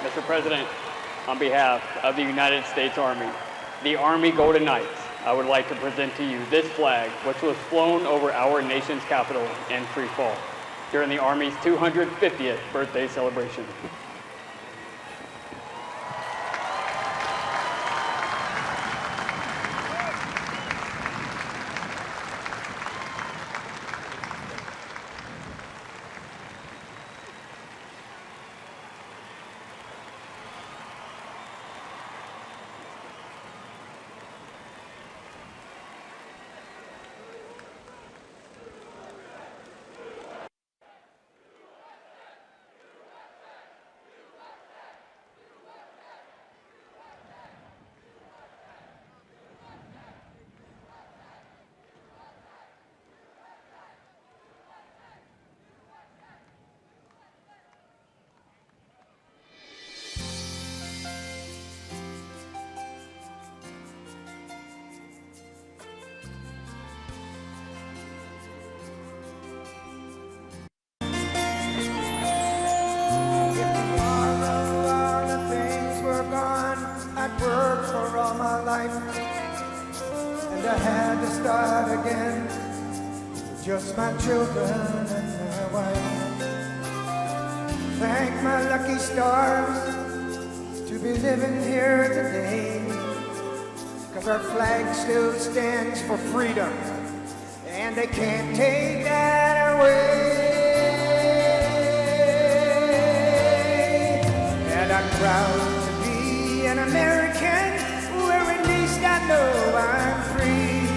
Mr. President, on behalf of the United States Army, the Army Golden Knights, I would like to present to you this flag, which was flown over our nation's capital in free fall during the Army's 250th birthday celebration. And I had to start again with just my children and my wife. Thank my lucky stars to be living here today, 'cause our flag still stands for freedom, and they can't take that away. And I'm proud to be an American, where at least I know I'm free.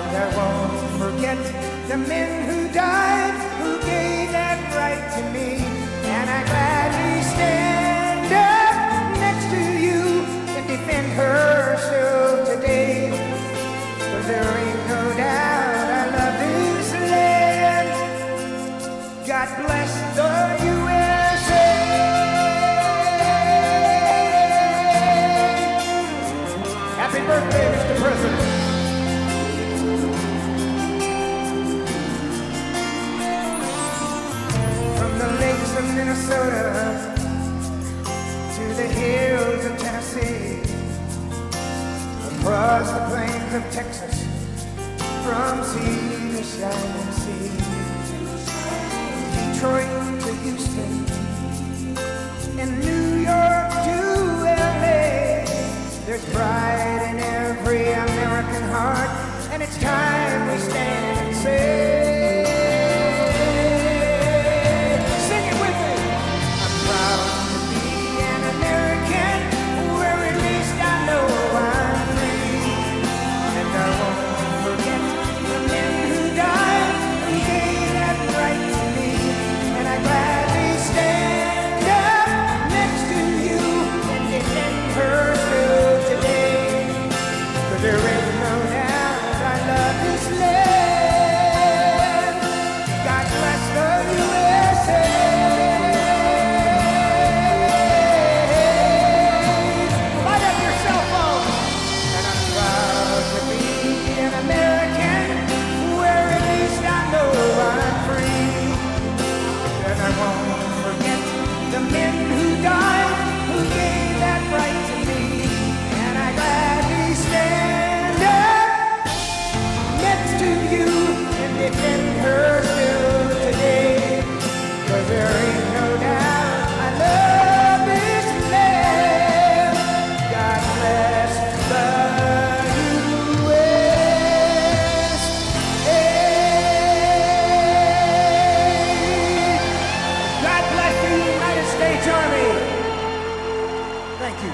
And I won't forget the men who died, who gave that right to me. And I gladly stand up next to you and defend her still today. 'Cause there ain't no doubt I love this land. God bless the USA. Happy birthday, Mr. President. From the lakes of Minnesota to the hills of Tennessee, across the plains of Texas, from sea to shining sea, Detroit to Houston, and New York to LA. There's pride in every American heart, and it's time we stand and say, sing it with me. I'm proud to be an American, where at least I know I'm free. And I won't forget the men who died, who gave that right to me. And I gladly stand up next to you and defend her still today. 'Cause there ain't no doubt I love this land. God bless the USA. Light up your cell phone. And I'm proud to be an American, where at least I know I'm free. And I won't forget the men who died, who gave that right to me. And I gladly stand up next to you and defend her still today. 'Cause there ain't no doubt I love this land. God bless the USA. God bless the United States Army. Thank you.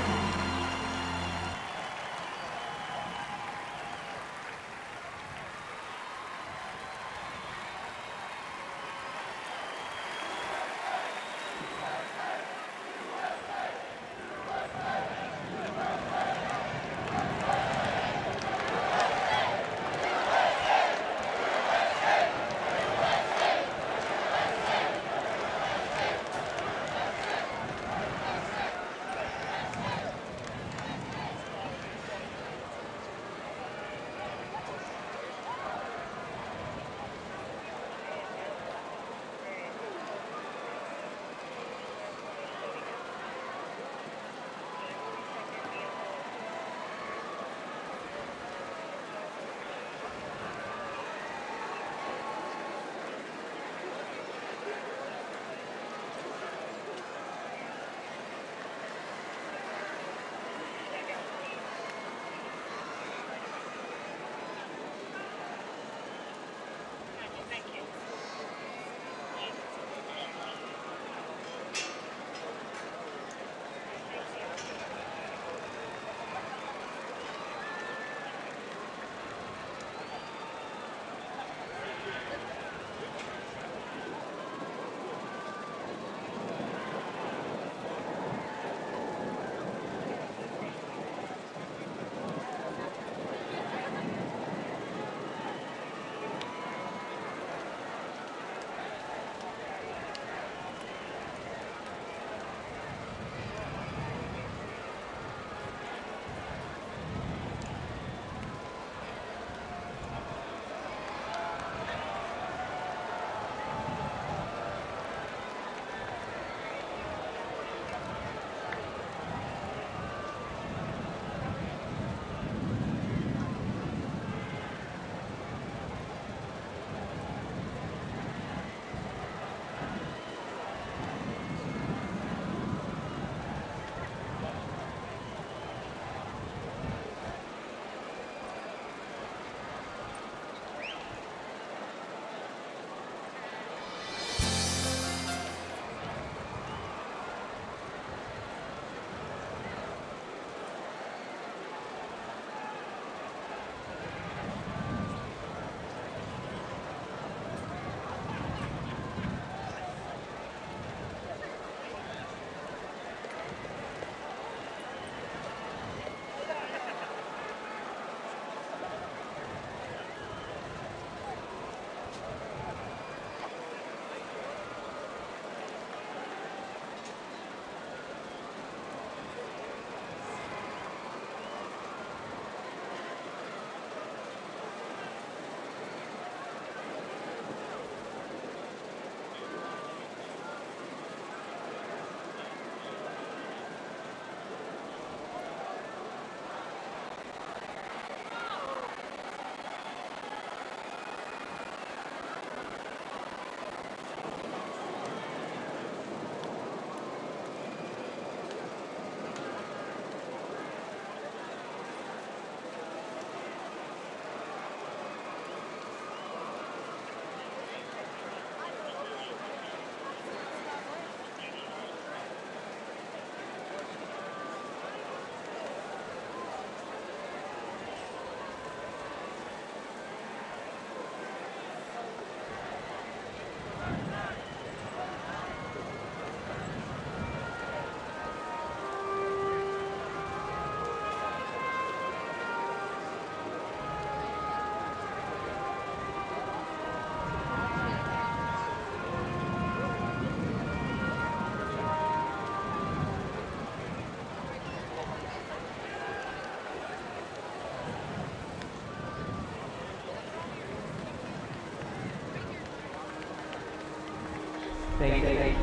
Thank you.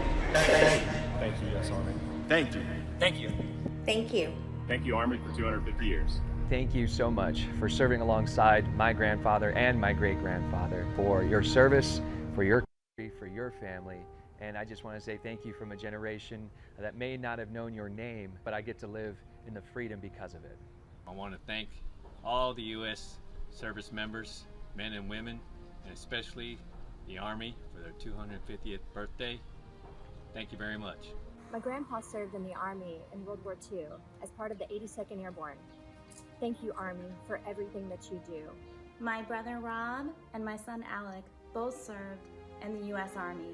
Thank you, U.S. Army. Thank you. Thank you. Thank you. Thank you, Army, for 250 years. Thank you so much for serving alongside my grandfather and my great-grandfather, for your service, for your country, for your family. And I just want to say thank you from a generation that may not have known your name, but I get to live in the freedom because of it. I want to thank all the U.S. service members, men and women, and especially the Army for their 250th birthday. Thank you very much. My grandpa served in the Army in World War II as part of the 82nd Airborne. Thank you, Army, for everything that you do. My brother Rob and my son Alec both served in the U.S. Army.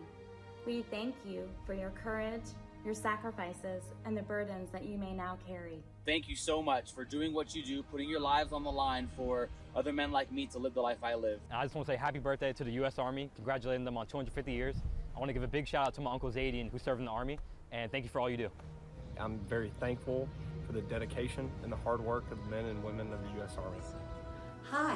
We thank you for your courage, your sacrifices, and the burdens that you may now carry. Thank you so much for doing what you do, putting your lives on the line for other men like me to live the life I live. I just want to say happy birthday to the U.S. Army, congratulating them on 250 years. I want to give a big shout out to my Uncle Zadian, who served in the Army, and thank you for all you do. I'm very thankful for the dedication and the hard work of the men and women of the U.S. Army. Hi.